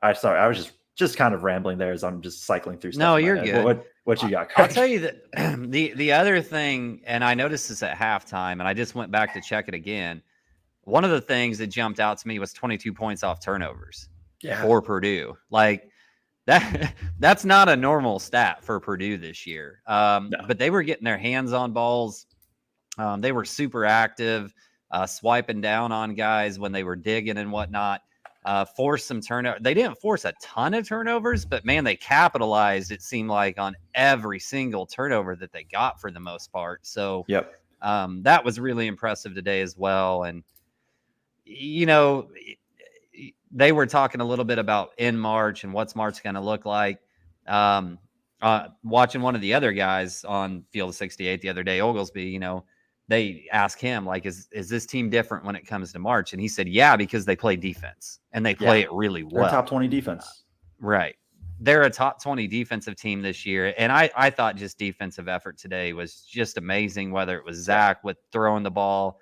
I was just kind of rambling there as I'm just cycling through stuff. No, you're good. What you got, Kraig? I'll tell you that the other thing, and I noticed this at halftime, and I just went back to check it again. One of the things that jumped out to me was 22 points off turnovers for Purdue. Like that's not a normal stat for Purdue this year. No. But they were getting their hands on balls. They were super active, swiping down on guys when they were digging and whatnot. Forced some turnover. They didn't force a ton of turnovers, but man, they capitalized, it seemed like, on every single turnover that they got for the most part. So that was really impressive today as well. And, you know, they were talking a little bit about in March and what's March going to look like. Watching one of the other guys on Field 68 the other day, Oglesby, you know, they asked him, like, is this team different when it comes to March? And he said, yeah, because they play defense and they play it really well. They're a top 20 defense. Right. They're a top 20 defensive team this year. And I thought just defensive effort today was just amazing, whether it was Zach with throwing the ball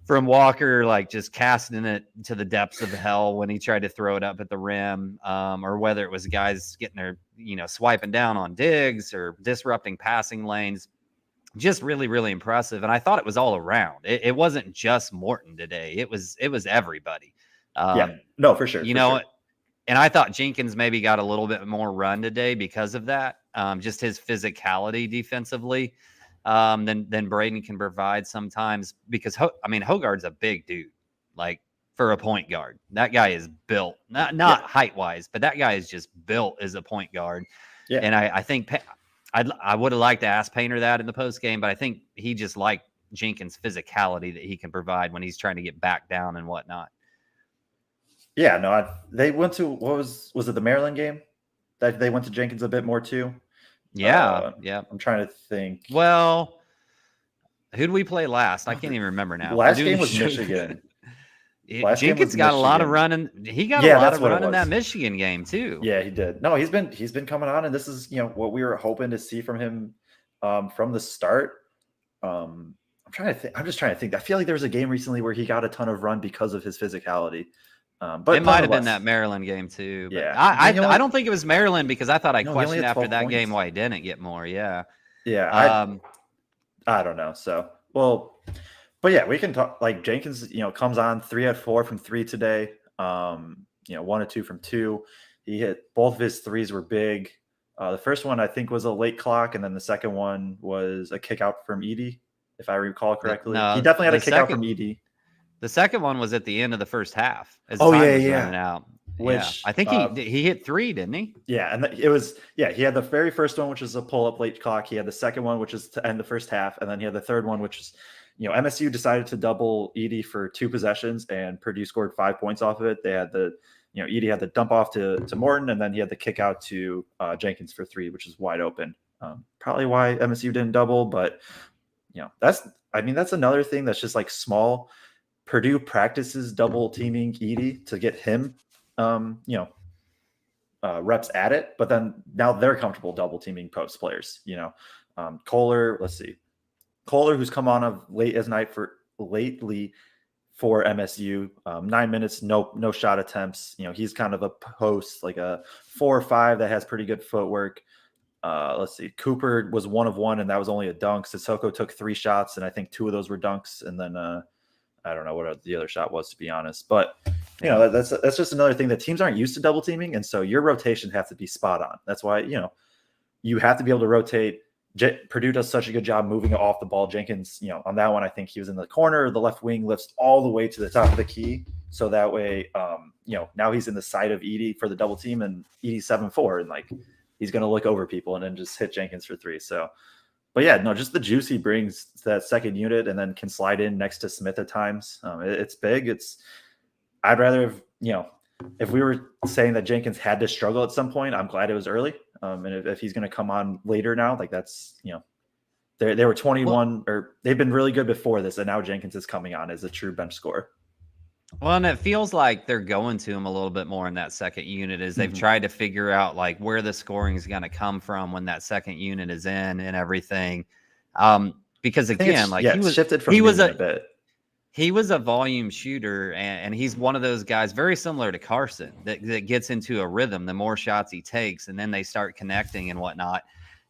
from Walker, like just casting it to the depths of hell when he tried to throw it up at the rim, or whether it was guys getting their, you know, swiping down on digs or disrupting passing lanes. Just really, really impressive. And I thought it was all around. It wasn't just Morton today. It was everybody. No, for sure. You know, and I thought Jenkins maybe got a little bit more run today because of that. Just his physicality defensively than Braden can provide sometimes, because Hogarth's a big dude, like for a point guard. That guy is built, not height wise, but that guy is just built as a point guard. Yeah. And I think I would have liked to ask Painter that in the post game, but I think he just liked Jenkins' physicality that he can provide when he's trying to get back down and whatnot. Yeah, no, they went to, was it the Maryland game that they went to Jenkins a bit more too? Yeah. I'm trying to think. Well, who did we play last? I can't even remember now. Last game was Michigan. Jenkins got a lot of running. He got a lot of run in that Michigan game too. Yeah, he did. No, he's been coming on, and this is, you know, what we were hoping to see from him from the start. I'm just trying to think. I feel like there was a game recently where he got a ton of run because of his physicality. But it might have been that Maryland game too. But I don't think it was Maryland, because I thought I questioned after that game why he didn't get more. Yeah. I don't know. So, but yeah, we can talk. Like, Jenkins, you know, comes on 3 out of 4 from 3 today. 1 of 2 from 2. He hit both of his threes were big. The first one I think was a late clock, and then the second one was a kick out from Edey, if I recall correctly. No, he definitely had a kick out from Edey. The second one was at the end of the first half. As time was running out. Which I think he hit 3, didn't he? Yeah, and it was he had the very first one, which is a pull up late clock. He had the second one, which is to end the first half, and then he had the third one, which is, you know, MSU decided to double Edey for 2 possessions, and Purdue scored 5 points off of it. They had Edey had the dump off to Morton, and then he had the kick out to Jenkins for 3, which is wide open. Probably why MSU didn't double, but you know, that's another thing that's just like small. Purdue practices double teaming Edey to get him, reps at it, but then now they're comfortable double teaming post players. You know, Kohler, who's come on lately for MSU, 9 minutes, no shot attempts. You know, he's kind of a post, like a 4 or 5 that has pretty good footwork. Cooper was 1 of 1, and that was only a dunk. Sissoko took 3 shots, and I think 2 of those were dunks, and then I don't know what the other shot was, to be honest. But, you know, that's just another thing that teams aren't used to double teaming, and so your rotation has to be spot on. That's why, you know, you have to be able to rotate. Purdue does such a good job moving it off the ball. Jenkins, you know, on that one, I think he was in the corner. The left wing lifts all the way to the top of the key, so that way, you know, now he's in the side of Edey for the double team, and Edey's 7'4", and like he's going to look over people and then just hit Jenkins for 3. So. But yeah, no, just the juice he brings to that second unit, and then can slide in next to Smith at times. It's big. I'd rather have, you know, if we were saying that Jenkins had to struggle at some point, I'm glad it was early. And if he's going to come on later now, like that's, you know, they were 21 or they've been really good before this, and now Jenkins is coming on as a true bench scorer. Well, and it feels like they're going to him a little bit more in that second unit as they've tried to figure out like where the scoring is going to come from when that second unit is in and everything. Because again, like he was shifted from a bit. he was a volume shooter, and he's one of those guys very similar to Carson that gets into a rhythm the more shots he takes, and then they start connecting and whatnot.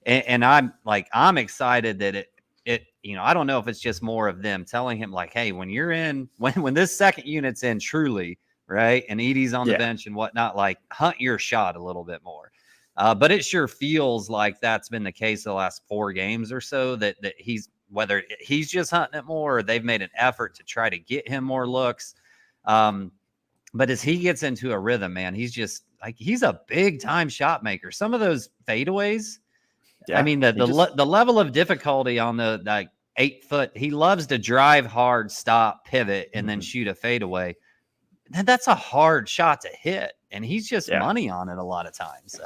And I'm excited that it I don't know if it's just more of them telling him like, hey, when you're in when this second unit's in truly, right, and Edie's on the bench and whatnot, like hunt your shot a little bit more. But it sure feels like that's been the case the last 4 games or so, that he's, whether he's just hunting it more or they've made an effort to try to get him more looks. But as he gets into a rhythm, man, he's just like, he's a big time shot maker. Some of those fadeaways, I mean, the level of difficulty on the like 8 foot, he loves to drive hard, stop, pivot, and then shoot a fadeaway. And that's a hard shot to hit. And he's just money on it a lot of times.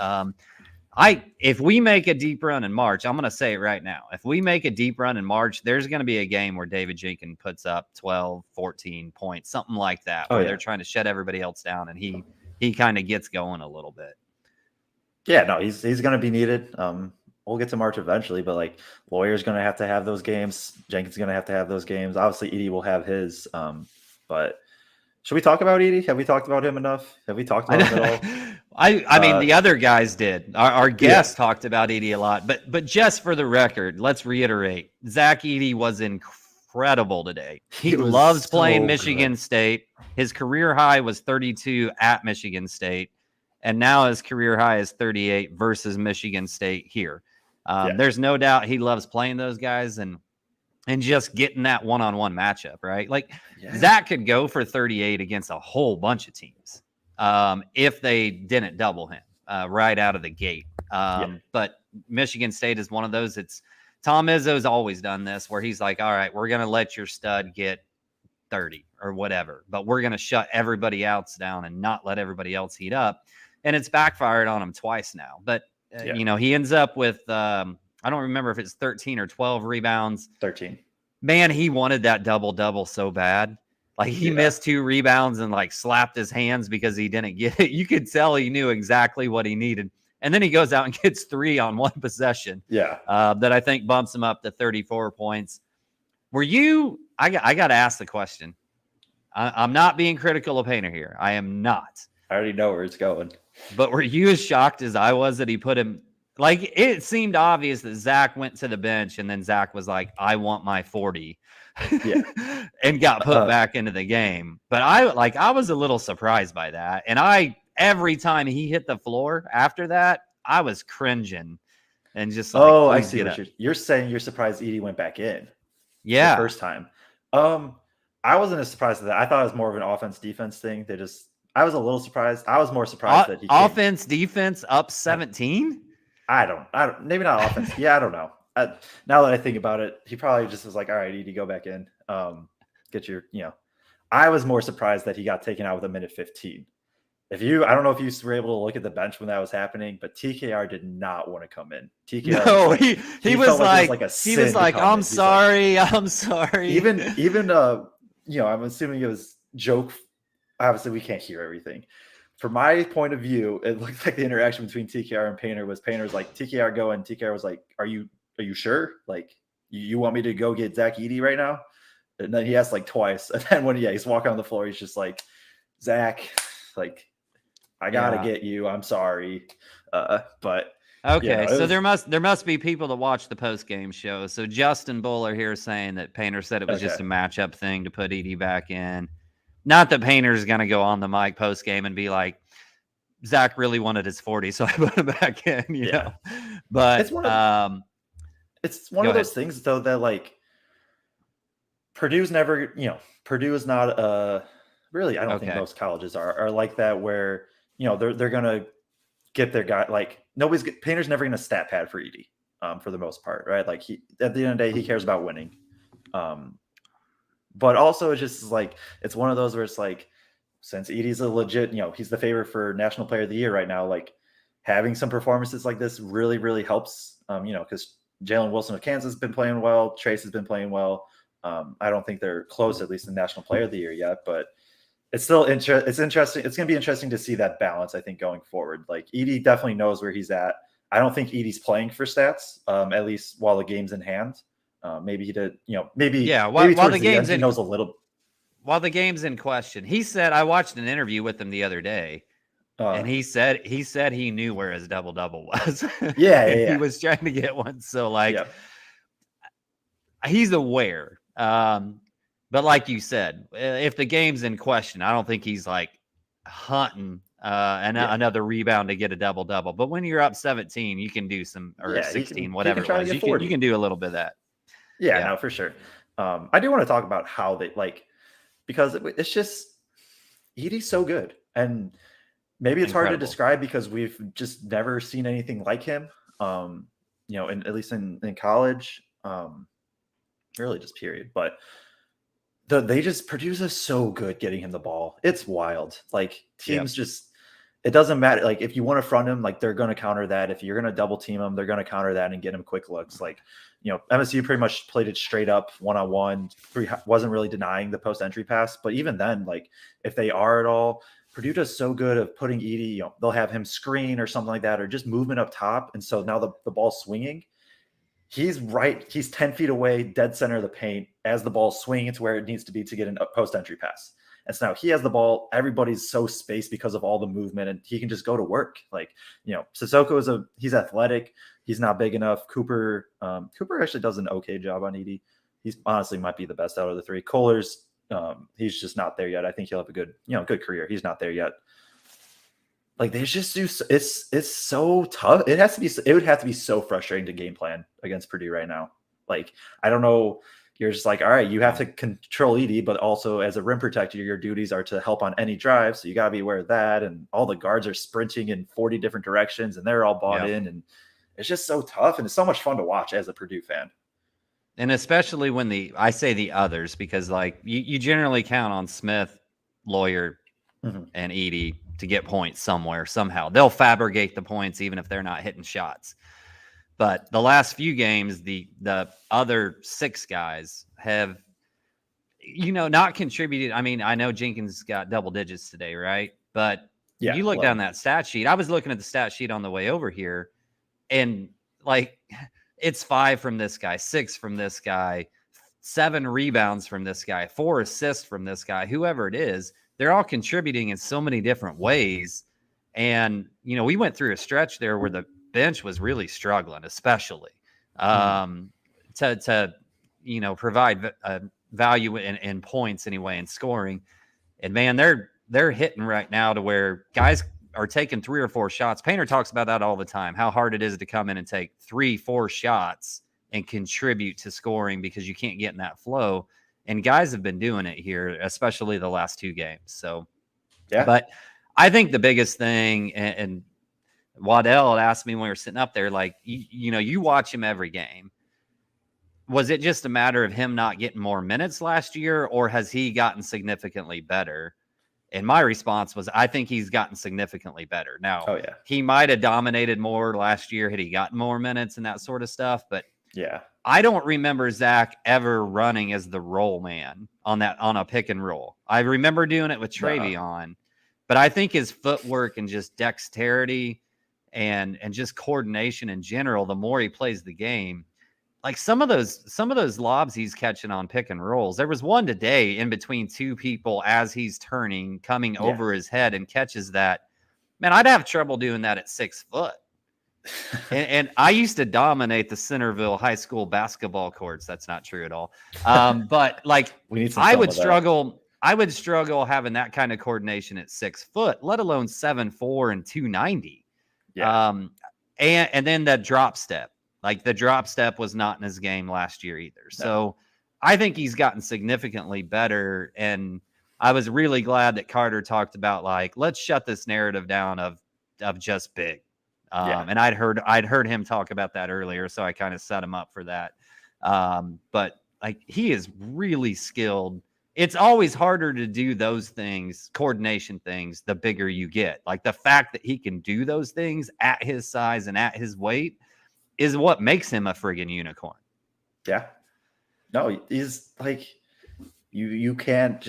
If we make a deep run in March, I'm going to say it right now. If we make a deep run in March, there's going to be a game where David Jenkins puts up 12, 14 points, something like that, where they're trying to shut everybody else down, and he kind of gets going a little bit. Yeah, no, he's going to be needed. We'll get to March eventually, but like Lawyer's going to have those games. Jenkins is going to have those games. Obviously, Edie will have his. But should we talk about Edie? Have we talked about him enough? Have we talked about him at all? I mean, the other guys did. Our guest talked about Edie a lot, but just for the record, let's reiterate: Zach Edey was incredible today. He loves playing Michigan State. His career high was 32 at Michigan State, and now his career high is 38 versus Michigan State here. There's no doubt he loves playing those guys and just getting that one-on-one matchup, right? Like Zach could go for 38 against a whole bunch of teams if they didn't double him right out of the gate. But Michigan State is one of those. It's Tom Izzo's always done this, where he's like, all right, we're going to let your stud get 30 or whatever, but we're going to shut everybody else down and not let everybody else heat up. And it's backfired on him twice now. But, he ends up with, I don't remember if it's 13 or 12 rebounds. 13. Man, he wanted that double-double so bad. Like, he missed 2 rebounds and, like, slapped his hands because he didn't get it. You could tell he knew exactly what he needed. And then he goes out and gets 3 on one possession. That I think bumps him up to 34 points. Were you – I got to ask the question. I'm not being critical of Painter here. I am not. I already know where it's going. But were you as shocked as I was that he put him – like, it seemed obvious that Zach went to the bench and then Zach was like, I want my 40. And got put back into the game. But I was a little surprised by that. And every time he hit the floor after that, I was cringing and just like, I see what you're saying. You're surprised Edie went back in. The first time. I wasn't as surprised at that. I thought it was more of an offense defense thing. I was a little surprised. I was more surprised that he offense defense up 17. I don't maybe not offense. I don't know. Now that I think about it, he probably just was like, all right, Edie, go back in. Get your, I was more surprised that he got taken out with a minute 15. I don't know if you were able to look at the bench when that was happening, but TKR did not want to come in. TKR, no, he was like, I'm sorry. Even I'm assuming it was joke. Obviously, we can't hear everything. From my point of view, it looked like the interaction between TKR and Painter was like, TKR go, and TKR was like, are you sure? Like, you want me to go get Zach Edey right now? And then he asked like twice. And then when he's walking on the floor, he's just like, Zach, like, I gotta get you. I'm sorry. But okay, so there must be people that watch the post game show. So Justin Buller here saying that Painter said it was just a matchup thing to put Edey back in. Not that Painter's gonna go on the mic post game and be like, Zach really wanted his 40, so I put him back in. You know, but it's one of those things though that like Purdue is not really. I don't think most colleges are like that where they're gonna get their guy. Like Painter's never gonna stat pad for Edey for the most part, right? Like at the end of the day he cares about winning. But also it's just like it's one of those where it's like since Edey's a legit, he's the favorite for National Player of the Year right now. Like having some performances like this really, really helps. Because Jalen Wilson of Kansas has been playing well, Trace has been playing well. I don't think they're close, at least in National Player of the Year yet, but it's still it's interesting. It's going to be interesting to see that balance, I think, going forward. Like Edey definitely knows where he's at. I don't think Edey's playing for stats, at least while the game's in hand. Maybe he did, maybe while the game's he knows a little. while the game's in question, he said, I watched an interview with him the other day, and he said he knew where his double-double was. Yeah. He was trying to get one. So, like, Yep. he's aware. But like you said, if the game's in question, I don't think he's like hunting another rebound to get a double-double. But when you're up 17, you can do some, or 16, whatever it was. You can do a little bit of that. Yeah, no, for sure. I do want to talk about how they because it's just Edie's so good, and maybe it's hard to describe because we've just never seen anything like him. At least in college, really just period. But they just Purdue is so good getting him the ball. It's wild. Like teams just. It doesn't matter. Like if you want to front him, like they're going to counter that. If you're going to double team him, they're going to counter that and get him quick looks. Like, MSU pretty much played it straight up one-on-one. Wasn't really denying the post entry pass. But even then, like if they are at all, Purdue does so good of putting Edie, they'll have him screen or something like that, or just movement up top. And so now the ball's swinging. He's 10 feet away, dead center of the paint as the ball's swinging to where it needs to be to get a post entry pass. And so now he has the ball. Everybody's so spaced because of all the movement, and he can just go to work. Like, Sissoko he's athletic. He's not big enough. Cooper actually does an okay job on Edie. He's honestly might be the best out of the three. Kohler's, he's just not there yet. I think he'll have a good career. He's not there yet. Like they just do. It's so tough. It would have to be so frustrating to game plan against Purdue right now. Like, I don't know. You're just like, all right, you have to control Edie, but also as a rim protector, your duties are to help on any drive. So you got to be aware of that. And all the guards are sprinting in 40 different directions, and they're all bought in. And it's just so tough. And it's so much fun to watch as a Purdue fan. And especially when I say the others, because like you generally count on Smith, Lawyer, and Edie to get points somewhere, somehow. They'll fabricate the points even if they're not hitting shots. But the last few games, the other six guys have, not contributed. I mean, I know Jenkins got double digits today, right? But you look down that stat sheet. I was looking at the stat sheet on the way over here, and like it's 5 from this guy, 6 from this guy, 7 rebounds from this guy, 4 assists from this guy, whoever it is. They're all contributing in so many different ways. And, we went through a stretch there where the bench was really struggling, especially to provide value in points anyway and scoring. And man, they're hitting right now to where guys are taking 3 or 4 shots. Painter talks about that all the time, how hard it is to come in and take 3-4 shots and contribute to scoring because you can't get in that flow. And guys have been doing it here, especially the last 2 games. So, but I think the biggest thing, and Waddell had asked me when we were sitting up there, like, you watch him every game. Was it just a matter of him not getting more minutes last year, or has he gotten significantly better? And my response was, I think he's gotten significantly better. Now, he might have dominated more last year had he gotten more minutes and that sort of stuff. But I don't remember Zach ever running as the roll man on a pick and roll. I remember doing it with Travion, but I think his footwork and just dexterity and just coordination in general, the more he plays the game, like some of those lobs he's catching on pick and rolls. There was one today in between 2 people as he's turning, coming over his head and catches that. Man, I'd have trouble doing that at 6 foot. and I used to dominate the Centerville high school basketball courts. That's not true at all. But like I would struggle having that kind of coordination at 6 foot, let alone 7'4" and 290. And then that drop step, like the drop step was not in his game last year either. So I think he's gotten significantly better. And I was really glad that Carter talked about, like, let's shut this narrative down of just big. And I'd heard him talk about that earlier. So I kind of set him up for that. But like, he is really skilled. It's always harder to do those things, coordination things, the bigger you get. Like the fact that he can do those things at his size and at his weight is what makes him a friggin' unicorn. Yeah. No, he's like, you can't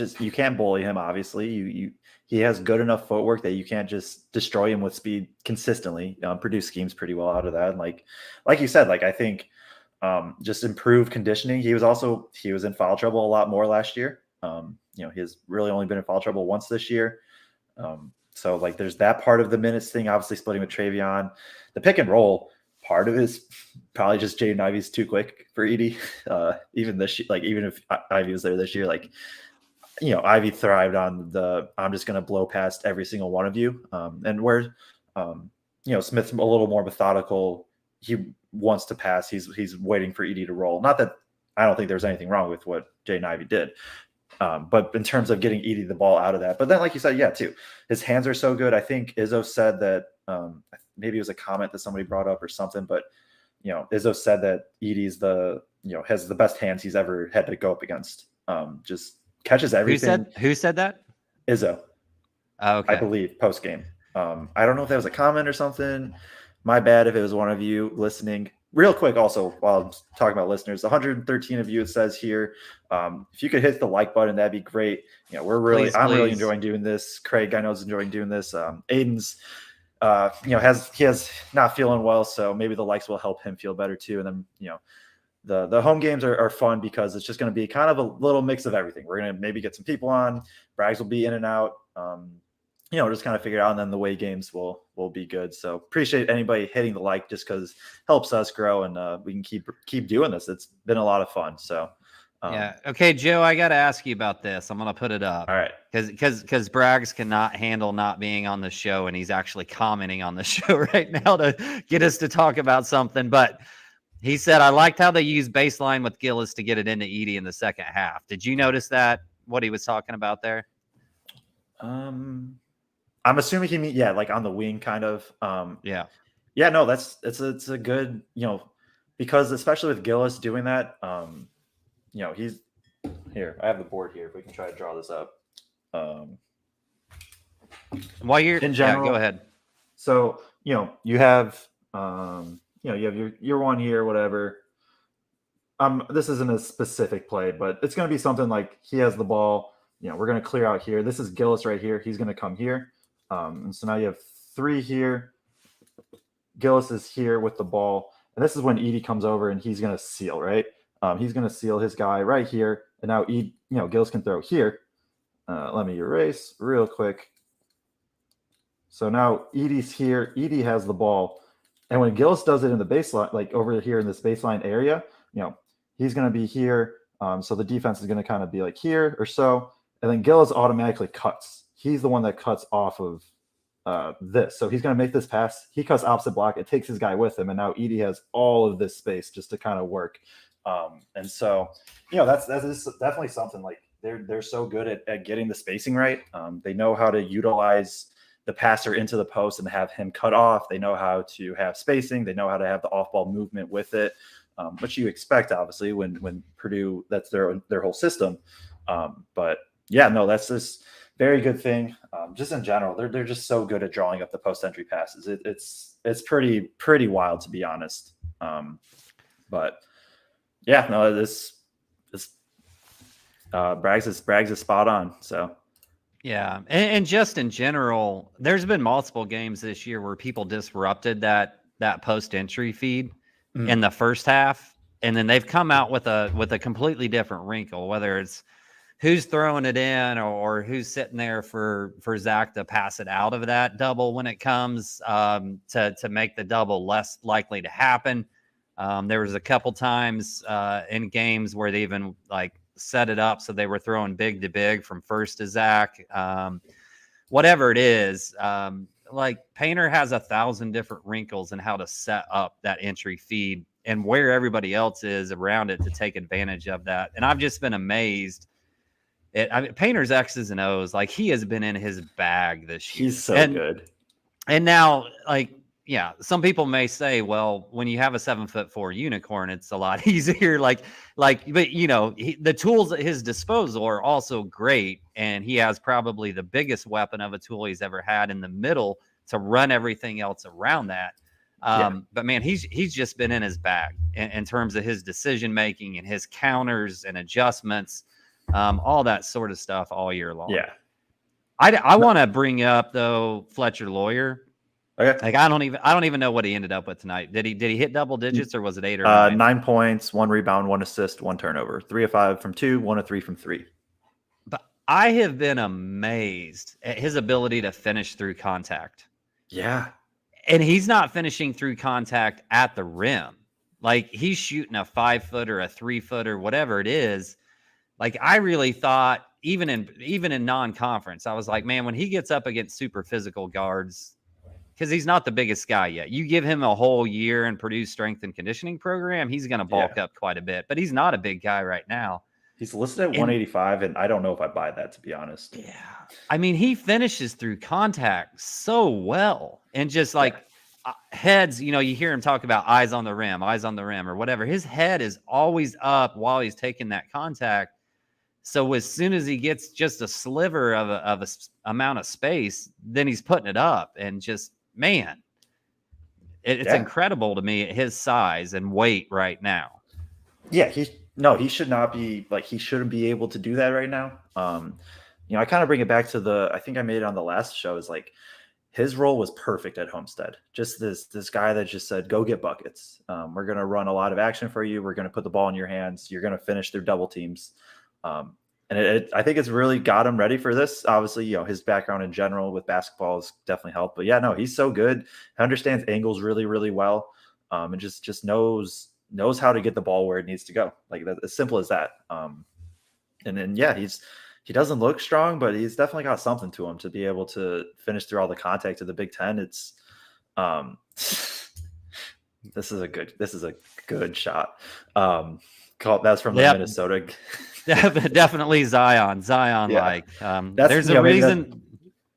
bully him. Obviously he has good enough footwork that you can't just destroy him with speed consistently. Purdue schemes pretty well out of that. And like you said, like, I think just improved conditioning. He was in foul trouble a lot more last year. He has really only been in foul trouble once this year. So like there's that part of the minutes thing, obviously splitting with Travion. The pick and roll part of it is probably just Jaden Ivey's too quick for Edie. Even if Ivey was there this year, Ivey thrived on I'm just going to blow past every single one of you. And where, Smith's a little more methodical. He wants to pass. He's waiting for Edie to roll. Not that I don't think there's anything wrong with what Jaden Ivey did. But in terms of getting Edie the ball out of that, but then like you said, too, his hands are so good. I think Izzo said that maybe it was a comment that somebody brought up or something, but Izzo said that Edie's has the best hands he's ever had to go up against. Just catches everything. Who said that? Izzo. Oh, okay. I believe post game. I don't know if that was a comment or something. My bad if it was one of you listening. Real quick, also, while I'm talking about listeners, 113 of you, it says here, if you could hit the like button, that'd be great. I'm really enjoying doing this. Kraig, I know, is enjoying doing this. Aidan's, he has not feeling well, so maybe the likes will help him feel better too. And then, the home games are fun because it's just going to be kind of a little mix of everything. We're going to maybe get some people on. Braggs will be in and out. Just kind of figure it out, and then the way games will be good. So appreciate anybody hitting the like, just because it helps us grow, and we can keep doing this. It's been a lot of fun. So yeah. Okay, Joe, I got to ask you about this. I'm going to put it up. All right. Because Braggs cannot handle not being on the show, and he's actually commenting on the show right now to get us to talk about something. But he said, I liked how they used baseline with Gillis to get it into Edie in the second half. Did you notice that, what he was talking about there? I'm assuming he mean like on the wing kind of. Yeah. No, it's a good, because especially with Gillis doing that, he's here. I have the board here. If we can try to draw this up. While you're in general, go ahead. So, you have you have your one here, whatever. This isn't a specific play, but it's going to be something like he has the ball. We're going to clear out here. This is Gillis right here. He's going to come here. And so now you have 3 here. Gillis is here with the ball. And this is when Edie comes over and he's going to seal, right? He's going to seal his guy right here. And now Gillis can throw here. Let me erase real quick. So now Edie's here. Edie has the ball. And when Gillis does it in the baseline, like over here in this baseline area, he's going to be here. So the defense is going to kind of be like here or so. And then Gillis automatically cuts. He's the one that cuts off of this. So he's going to make this pass. He cuts opposite block. It takes his guy with him. And now Edie has all of this space just to kind of work. And so, that's definitely something. Like they're so good at getting the spacing right. They know how to utilize the passer into the post and have him cut off. They know how to have spacing. They know how to have the off-ball movement with it, which you expect, obviously, when Purdue, that's their whole system. But that's just very good thing. Just in general, they're just so good at drawing up the post-entry passes. It's pretty wild, to be honest. But this Braggs is spot on. So. Yeah, and just in general, there's been multiple games this year where people disrupted that post-entry feed in the first half, and then they've come out with a completely different wrinkle, whether it's who's throwing it in or who's sitting there for Zach to pass it out of that double when it comes to make the double less likely to happen. There was a couple times in games where they even set it up so they were throwing big to big from first to Zach. Whatever it is, Painter has 1,000 different wrinkles in how to set up that entry feed and where everybody else is around it to take advantage of that. And I've just been amazed. Painter's X's and O's, he has been in his bag this year. He's so good. And now, some people may say, well, when you have a 7'4" unicorn, it's a lot easier. But the tools at his disposal are also great. And he has probably the biggest weapon of a tool he's ever had in the middle to run everything else around that. But man, he's just been in his bag in terms of his decision-making and his counters and adjustments, all that sort of stuff all year long. Yeah. I want to bring up though, Fletcher Lawyer. Okay. I don't even know what he ended up with tonight. Did he hit double digits or was it 8 or 9? 9 points, 1 rebound, 1 assist, 1 turnover, 3 of 5 from 2, 1 of 3 from 3. I have been amazed at his ability to finish through contact. Yeah. And he's not finishing through contact at the rim. Like, he's shooting a 5-foot or a 3-foot or whatever it is. Like, I really thought, even in non-conference, I was like, man, when he gets up against super physical guards, because he's not the biggest guy yet. You give him a whole year in Purdue's strength and conditioning program, he's going to bulk up quite a bit. But he's not a big guy right now. He's listed at 185, and I don't know if I buy that, to be honest. Yeah. I mean, he finishes through contact so well. And just like heads, you hear him talk about eyes on the rim or whatever. His head is always up while he's taking that contact. So as soon as he gets just a sliver of a amount of space, then he's putting it up. And just, man, it's incredible to me at his size and weight right now. Yeah, he should not be he shouldn't be able to do that right now. I kind of bring it back to I think I made it on the last show, is like his role was perfect at Homestead. Just this guy that just said, go get buckets. We're going to run a lot of action for you. We're going to put the ball in your hands. You're going to finish through double teams. And I think it's really got him ready for this. Obviously, his background in general with basketball has definitely helped. But yeah, no, he's so good. He understands angles really, really well. And just knows how to get the ball where it needs to go. Like that, as simple as that. And then he doesn't look strong, but he's definitely got something to him to be able to finish through all the contact of the Big Ten. It's this is a good shot. That's from the Minnesota. Definitely Zion. There's a reason.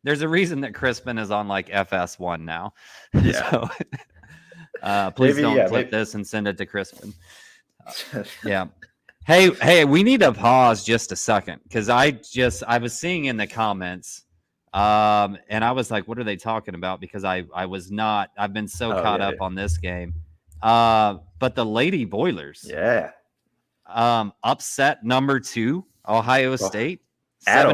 There's a reason that Crispin is on like FS1 now. Yeah. So, please don't clip this and send it to Crispin. Yeah. Hey, we need to pause just a second, because I was seeing in the comments, and I was like, what are they talking about? Because I've been so caught up on this game. But the Lady Boilers, upset number 2, Ohio State, at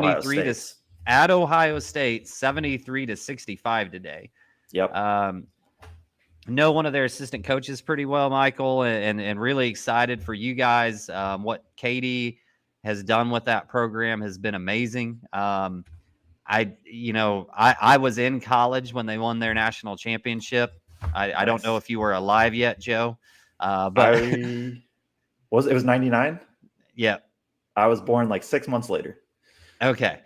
73 to 65 today. Yep. Know one of their assistant coaches pretty well, Michael, and really excited for you guys. What Katie has done with that program has been amazing. I was in college when they won their national championship. I don't know if you were alive yet, Joe, but it was 99. Yeah, I was born like 6 months later. Okay.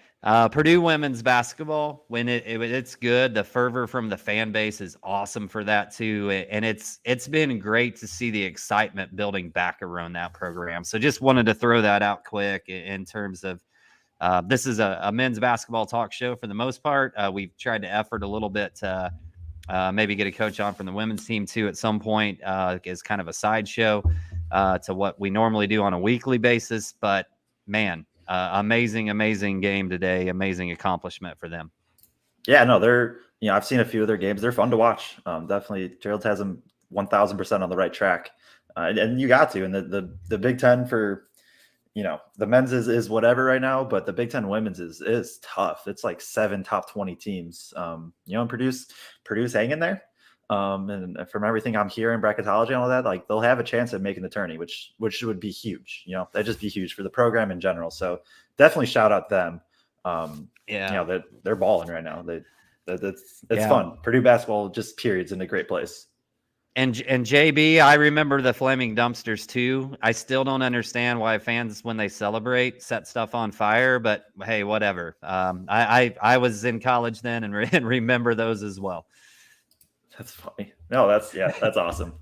Purdue women's basketball, when it's good, the fervor from the fan base is awesome for that too, and it's been great to see the excitement building back around that program. So just wanted to throw that out quick in terms of this is a men's basketball talk show for the most part. We've tried to effort a little bit to maybe get a coach on from the women's team too at some point as kind of a sideshow to what we normally do on a weekly basis. But man, amazing game today. Amazing accomplishment for them. Yeah, no, they're, I've seen a few of their games. They're fun to watch. Definitely Gerald has them 1000% on the right track. And you got to, and the Big Ten for, the men's is whatever right now, but the Big Ten women's is tough. It's like 7 top 20 teams. And Purdue's hanging there. And from everything I'm hearing, bracketology and all that, like they'll have a chance at making the tourney, which would be huge. That'd just be huge for the program in general. So definitely shout out them. They're balling right now. It's fun. Purdue basketball, just period's in a great place. And JB, I remember the flaming dumpsters too. I still don't understand why fans, when they celebrate, set stuff on fire. But hey, whatever. I was in college then and remember those as well. That's funny. No, that's awesome.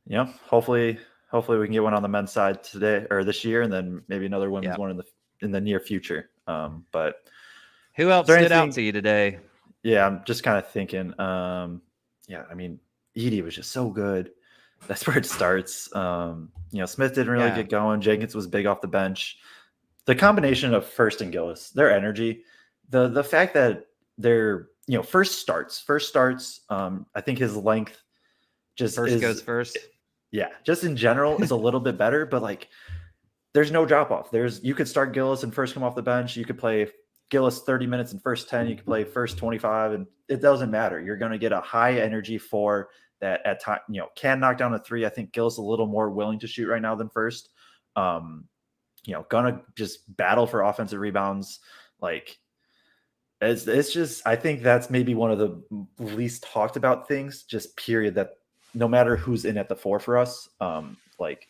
Hopefully we can get one on the men's side today or this year, and then maybe another women's one in the near future. But who else stood out to you today? Yeah, I'm just kind of thinking. Edie was just so good. That's where it starts. Smith didn't really get going. Jenkins was big off the bench. The combination of First and Gillis, their energy, the fact that they're first starts. I think his length goes first. Yeah, just in general is a little bit better, but like there's no drop off. You could start Gillis and first come off the bench. You could play Gillis 30 minutes and first 10. You could play first 25, and it doesn't matter. You're going to get a high energy four that at time can knock down a 3. I think Gillis a little more willing to shoot right now than first. gonna just battle for offensive rebounds. Like it's just, I think that's maybe one of the least talked about things, just period, that no matter who's in at the 4 for us, like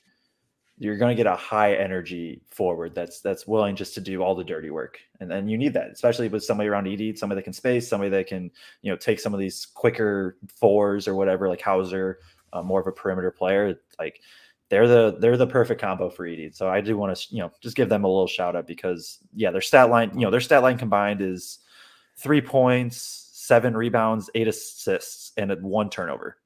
you're going to get a high energy forward that's willing just to do all the dirty work. And then you need that, especially with somebody around Edie, somebody that can space, somebody that can, take some of these quicker 4s or whatever, like Hauser, more of a perimeter player. Like they're the perfect combo for Edie. So I do want to, just give them a little shout out because their stat line combined is 3 points, 7 rebounds, 8 assists, and 1 turnover.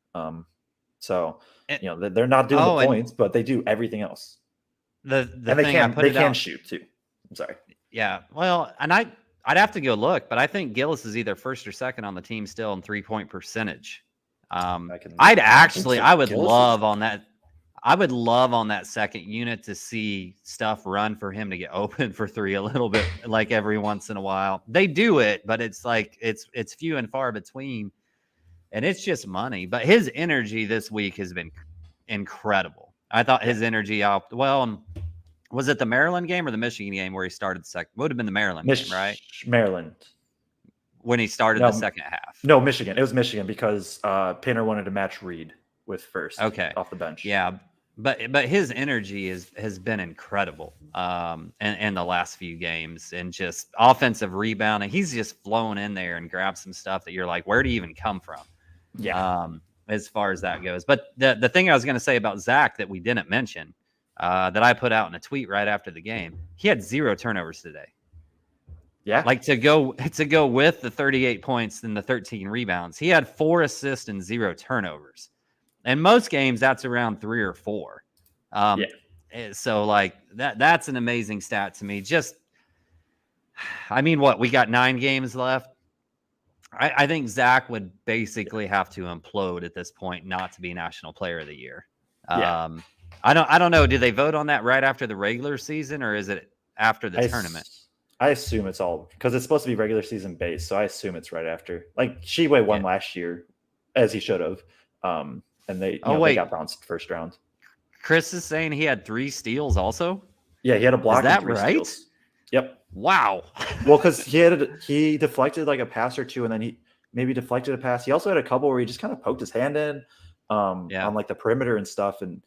So they're not doing the points, but they do everything else. The and they can shoot too. I'm sorry. Yeah. Well, and I'd have to go look, but I think Gillis is either first or second on the team still in 3-point percentage. I would love on that second unit to see stuff run for him to get open for 3 a little bit, like every once in a while. They do it, but it's like it's few and far between. And it's just money. But his energy this week has been incredible. I thought his energy was it the Maryland game or the Michigan game where he started the second? Would have been the Maryland game, right? Maryland. When he started the second half. No, Michigan. It was Michigan because Painter wanted to match Reed with first off the bench. Yeah. But his energy has been incredible in the last few games, and just offensive rebounding. He's just flown in there and grabbed some stuff that you're like, where do you even come from? Yeah. As far as that goes. But the thing I was going to say about Zach that we didn't mention, that I put out in a tweet right after the game, he had 0 turnovers today. Yeah. Like to go with the 38 points and the 13 rebounds, he had 4 assists and 0 turnovers. And most games that's around 3 or 4. So like that's an amazing stat to me. Just, I mean, we got 9 games left. I think Zach would basically have to implode at this point not to be National Player of the Year. I don't know. Do they vote on that right after the regular season, or is it after the tournament? I assume it's all because it's supposed to be regular season based, so I assume it's right after. Like Sheway won last year, as he should have, and they they got bounced first round. Chris is saying he had 3 steals also. Yeah, he had a block. Is that and 3 right? steals. Yep. Wow. Well, because he deflected like a pass or 2, and then he maybe deflected a pass. He also had a couple where he just kind of poked his hand in on like the perimeter and stuff, and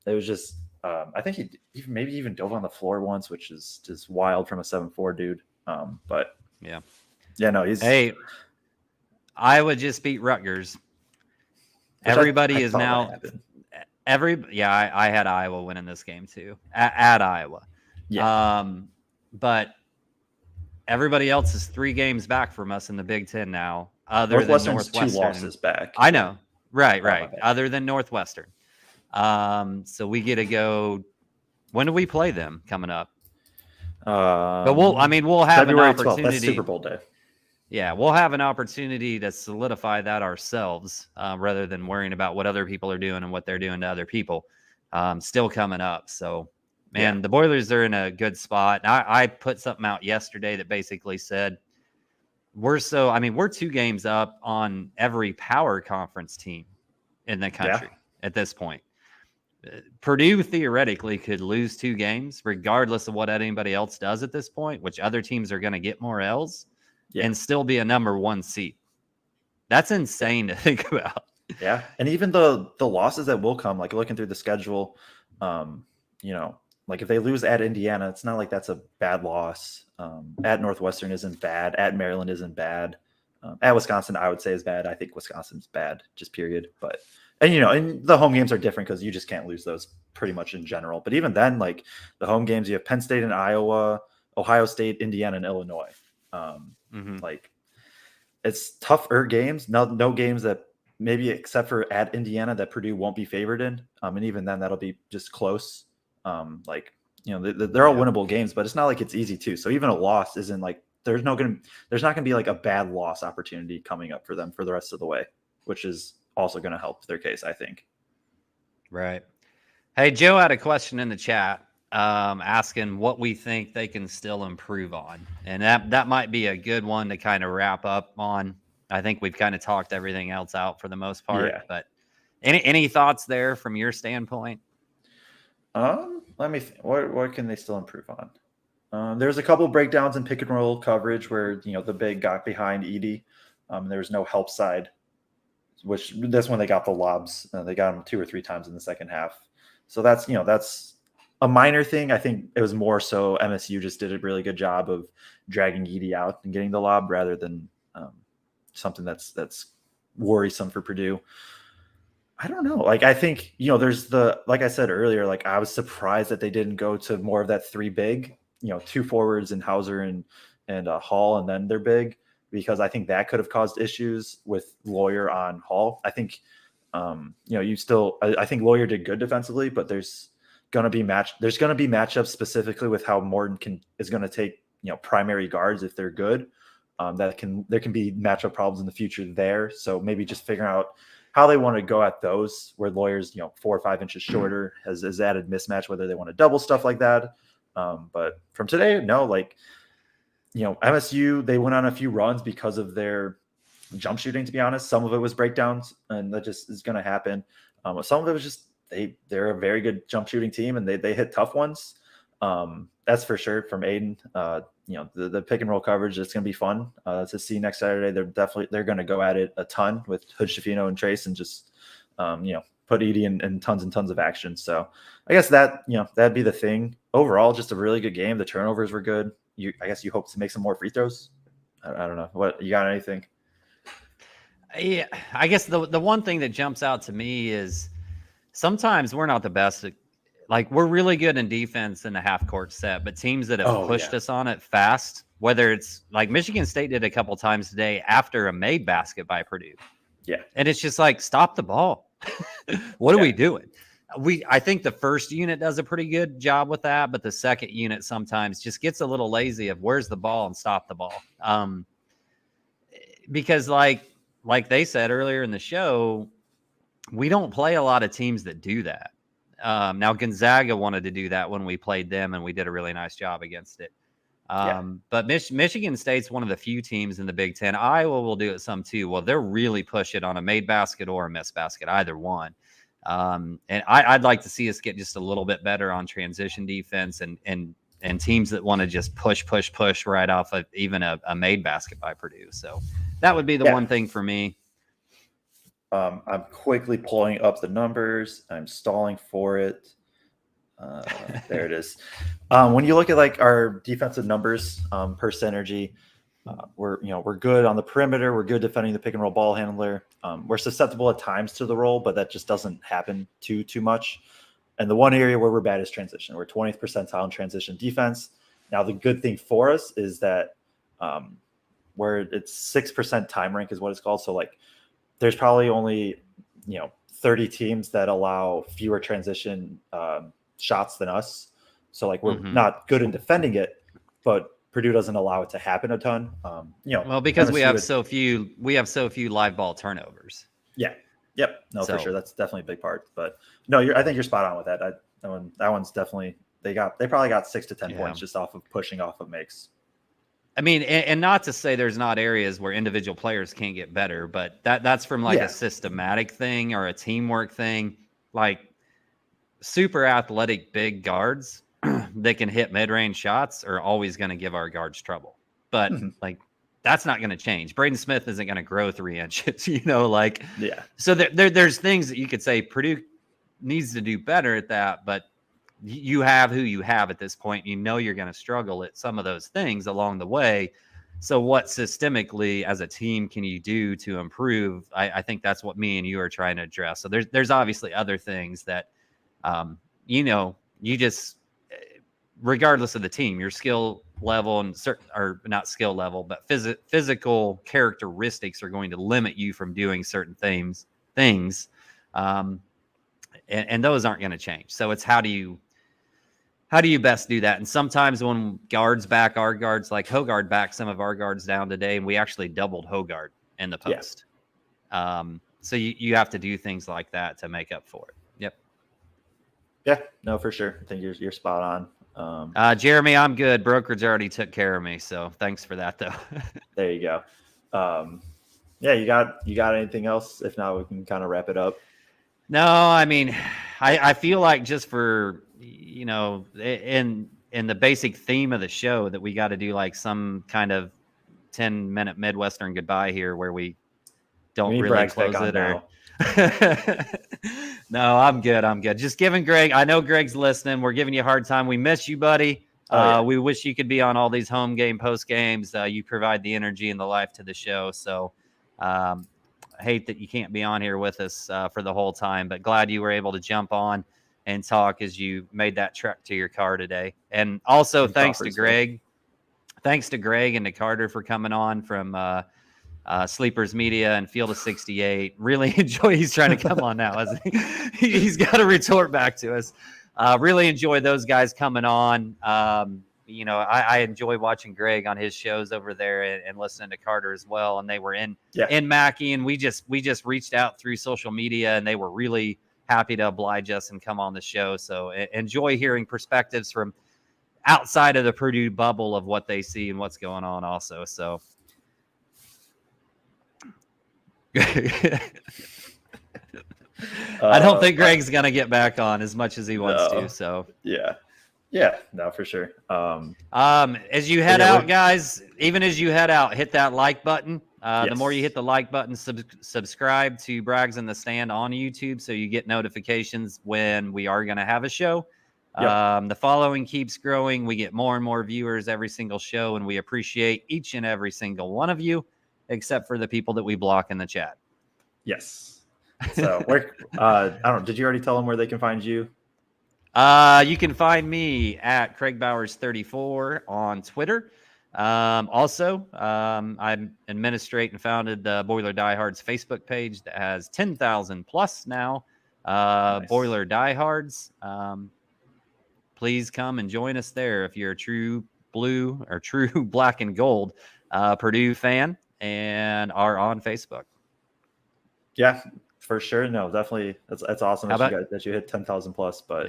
it was just I think he even dove on the floor once, which is just wild from a 7'4" dude. But no, he's Iowa just beat Rutgers. Everybody is now I had Iowa winning this game too at Iowa. Yeah. But everybody else is 3 games back from us in the Big Ten now. Other than Northwestern, 2 losses back. I know, right. Other than Northwestern, so we get to go. When do we play them coming up? But we'll have February an opportunity. 12th, that's Super Bowl day. Yeah, we'll have an opportunity to solidify that ourselves, rather than worrying about what other people are doing and what they're doing to other people. Still coming up, so. Man, the Boilers are in a good spot. I put something out yesterday that basically said we're 2 games up on every power conference team in the country at this point. Purdue theoretically could lose 2 games regardless of what anybody else does at this point, which other teams are going to get more L's and still be a number 1 seed. That's insane to think about. Yeah. And even the losses that will come, like looking through the schedule, like if they lose at Indiana, it's not like that's a bad loss. At Northwestern isn't bad. At Maryland isn't bad. At Wisconsin, I would say is bad. I think Wisconsin's bad, just period. But and the home games are different because you just can't lose those pretty much in general. But even then, like the home games, you have Penn State and Iowa, Ohio State, Indiana, and Illinois. Like it's tougher games. No games that maybe except for at Indiana that Purdue won't be favored in. And even then, that'll be just close. They're all winnable games, but it's not like it's easy too. So even a loss isn't like there's not going to be like a bad loss opportunity coming up for them for the rest of the way, which is also going to help their case, I think. Right. Hey, Joe had a question in the chat asking what we think they can still improve on, and that might be a good one to kind of wrap up on. I think we've kind of talked everything else out for the most part, but any thoughts there from your standpoint? let me think. What can they still improve on? There's a couple breakdowns in pick and roll coverage where the big got behind Edie. There was no help side, which that's when they got the lobs. They got them 2 or 3 times in the second half. So that's a minor thing. I think it was more so MSU just did a really good job of dragging Edie out and getting the lob rather than something that's worrisome for Purdue. I don't know. Like, I think, there's like I said earlier, like I was surprised that they didn't go to more of that 3 big, 2 forwards in Hauser and Hall, and then they're big, because I think that could have caused issues with Lawyer on Hall. I think, I think Lawyer did good defensively, but there's going to be matchups specifically with how Morton is going to take, primary guards if they're good. There can be matchup problems in the future there. So maybe just figuring out how they want to go at those, where Lawyer's 4 or 5 inches shorter has added mismatch, whether they want to double stuff like that. But from today, no, like, MSU, they went on a few runs because of their jump shooting, to be honest. Some of it was breakdowns, and that just is going to happen. Some of it was just they're a very good jump shooting team, and they hit tough ones. That's for sure from Aidan. The pick and roll coverage, it's going to be fun to see next Saturday. They're going to go at it a ton with Hood, Schifino, and Trace, and just put Edie in tons and tons of action. So I guess that'd be the thing. Overall, just a really good game. The turnovers were good. I guess you hope to make some more free throws. I don't know. What you got? Anything? Yeah, I guess the one thing that jumps out to me is sometimes we're not the best at, like, we're really good in defense in the half court set, but teams that have pushed us on it fast, whether it's like Michigan State did a couple times today after a made basket by Purdue. Yeah. And it's just like, stop the ball. What are we doing? I think the first unit does a pretty good job with that, but the second unit sometimes just gets a little lazy of where's the ball and stop the ball. Because like they said earlier in the show, we don't play a lot of teams that do that. Now Gonzaga wanted to do that when we played them, and we did a really nice job against it. But Michigan State's one of the few teams in the Big Ten. Iowa will do it some too. Well, they're really push it on a made basket or a missed basket, either one. And I'd like to see us get just a little bit better on transition defense and teams that want to just push right off of even a made basket by Purdue. So that would be the one thing for me. I'm quickly pulling up the numbers. I'm stalling for it. There it is. When you look at like our defensive numbers per synergy, we're good on the perimeter. We're good defending the pick and roll ball handler. We're susceptible at times to the roll, but that just doesn't happen too much. And the one area where we're bad is transition. We're 20th percentile in transition defense. Now the good thing for us is that where it's 6% time rank is what it's called. So like there's probably only 30 teams that allow fewer transition shots than us. So like we're not good in defending it, but Purdue doesn't allow it to happen a ton. Well, because we have so few live ball turnovers. Yeah. Yep. No, for sure. That's definitely a big part. But no, I think you're spot on with that. That one's definitely they probably got 6 to 10 points just off of pushing off of makes. I mean, and not to say there's not areas where individual players can't get better, but that's from like a systematic thing or a teamwork thing. Like super athletic big guards that can hit mid-range shots are always going to give our guards trouble. But like that's not going to change. Braden Smith isn't going to grow 3 inches, So there's things that you could say Purdue needs to do better at that, but you have who you have at this point. You're going to struggle at some of those things along the way. So what systemically as a team can you do to improve? I think that's what me and you are trying to address. So there's obviously other things that, you just, regardless of the team, your skill level and certain, or not skill level, but physical characteristics are going to limit you from doing certain things. And those aren't going to change. So it's how do you best do that? And sometimes when guards back our guards, like Hogard backed some of our guards down today, and we actually doubled Hogard in the post. So you have to do things like that to make up for it. Yep. Yeah, no, for sure. I think you're spot on. Jeremy, I'm good. Brokerage already took care of me, so thanks for that, though. There you go. You got anything else? If not, we can kind of wrap it up. No, I mean, I feel like just for you know, in the basic theme of the show that we got to do like some kind of 10-minute Midwestern goodbye here where we don't really Bragg's close back on it or now. No, I'm good. Just giving Greg, I know Greg's listening. We're giving you a hard time. We miss you, buddy. We wish you could be on all these home game, post games. You provide the energy and the life to the show. So I hate that you can't be on here with us for the whole time, but glad you were able to jump on and talk as you made that trek to your car today. And also thanks to Greg. Thanks to Greg and to Carter for coming on from Sleepers Media and Field of 68. Really enjoy. He's trying to come on now. Hasn't he? He's got to retort back to us. Really enjoy those guys coming on. You know, I enjoy watching Greg on his shows over there and listening to Carter as well. And they were in Mackey, and we just reached out through social media, and they were really happy to oblige us and come on the show. So enjoy hearing perspectives from outside of the Purdue bubble of what they see and what's going on also. So I don't think Greg's going to get back on as much as he wants to. So yeah, no, for sure. As you head out, guys, even as you head out, hit that like button. The more you hit the like button, subscribe to Brags in the Stand on YouTube so you get notifications when we are going to have a show. The following keeps growing. We get more and more viewers every single show, and we appreciate each and every single one of you, except for the people that we block in the chat. Yes. So I don't know. Did you already tell them where they can find you? You can find me at Kraig Bowers 34 on Twitter. Also, I administrate and founded the Boiler Diehards Facebook page that has 10,000 plus now. Nice. Boiler Diehards. Please come and join us there if you're a true blue or true black and gold Purdue fan and are on Facebook. Yeah, for sure. No, definitely. That's awesome that you hit 10,000 plus. But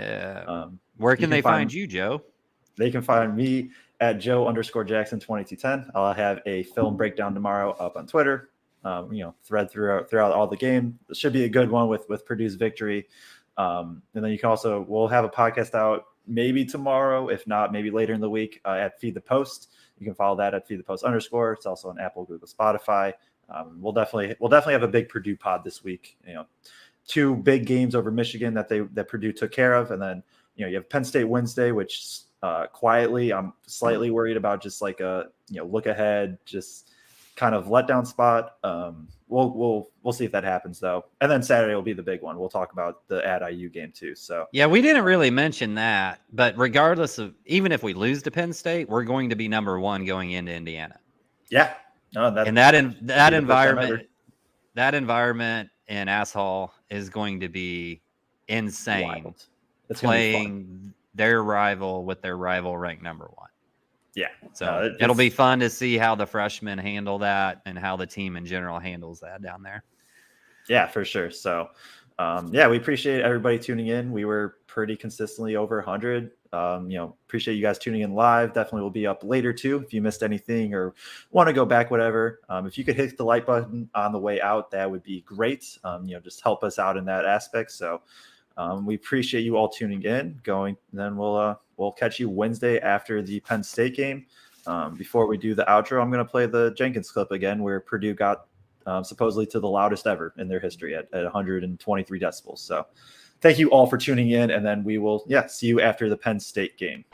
where can they find you, Joe? They can find me at Joe_Jackson 2210. I'll have a film breakdown tomorrow up on Twitter. Thread throughout all the game. This should be a good one with Purdue's victory. And then you can we'll have a podcast out maybe tomorrow, if not maybe later in the week at Feed the Post. You can follow that at Feed the Post _. It's also on Apple, Google, Spotify. We'll definitely have a big Purdue pod this week. 2 big games over Michigan that Purdue took care of, and then you have Penn State Wednesday, which quietly I'm slightly worried about, just like a look ahead, just kind of letdown spot. We'll see if that happens though, and then Saturday will be the big one. We'll talk about the at IU game too. So yeah, we didn't really mention that, but regardless of even if we lose to Penn State, we're going to be number 1 going into Indiana. Yeah. No, that environment in Asshole is going to be insane. Wild. It's playing their rival with their rival ranked number 1. Yeah. So it'll be fun to see how the freshmen handle that and how the team in general handles that down there. Yeah, for sure. So, we appreciate everybody tuning in. We were pretty consistently over 100. Appreciate you guys tuning in live. Definitely will be up later too if you missed anything or want to go back, whatever. If you could hit the like button on the way out, that would be great. Just help us out in that aspect. So we appreciate you all tuning in. Then we'll catch you Wednesday after the Penn State game. Before we do the outro, I'm going to play the Jenkins clip again, where Purdue got supposedly to the loudest ever in their history at 123 decibels. So thank you all for tuning in, and then we will see you after the Penn State game.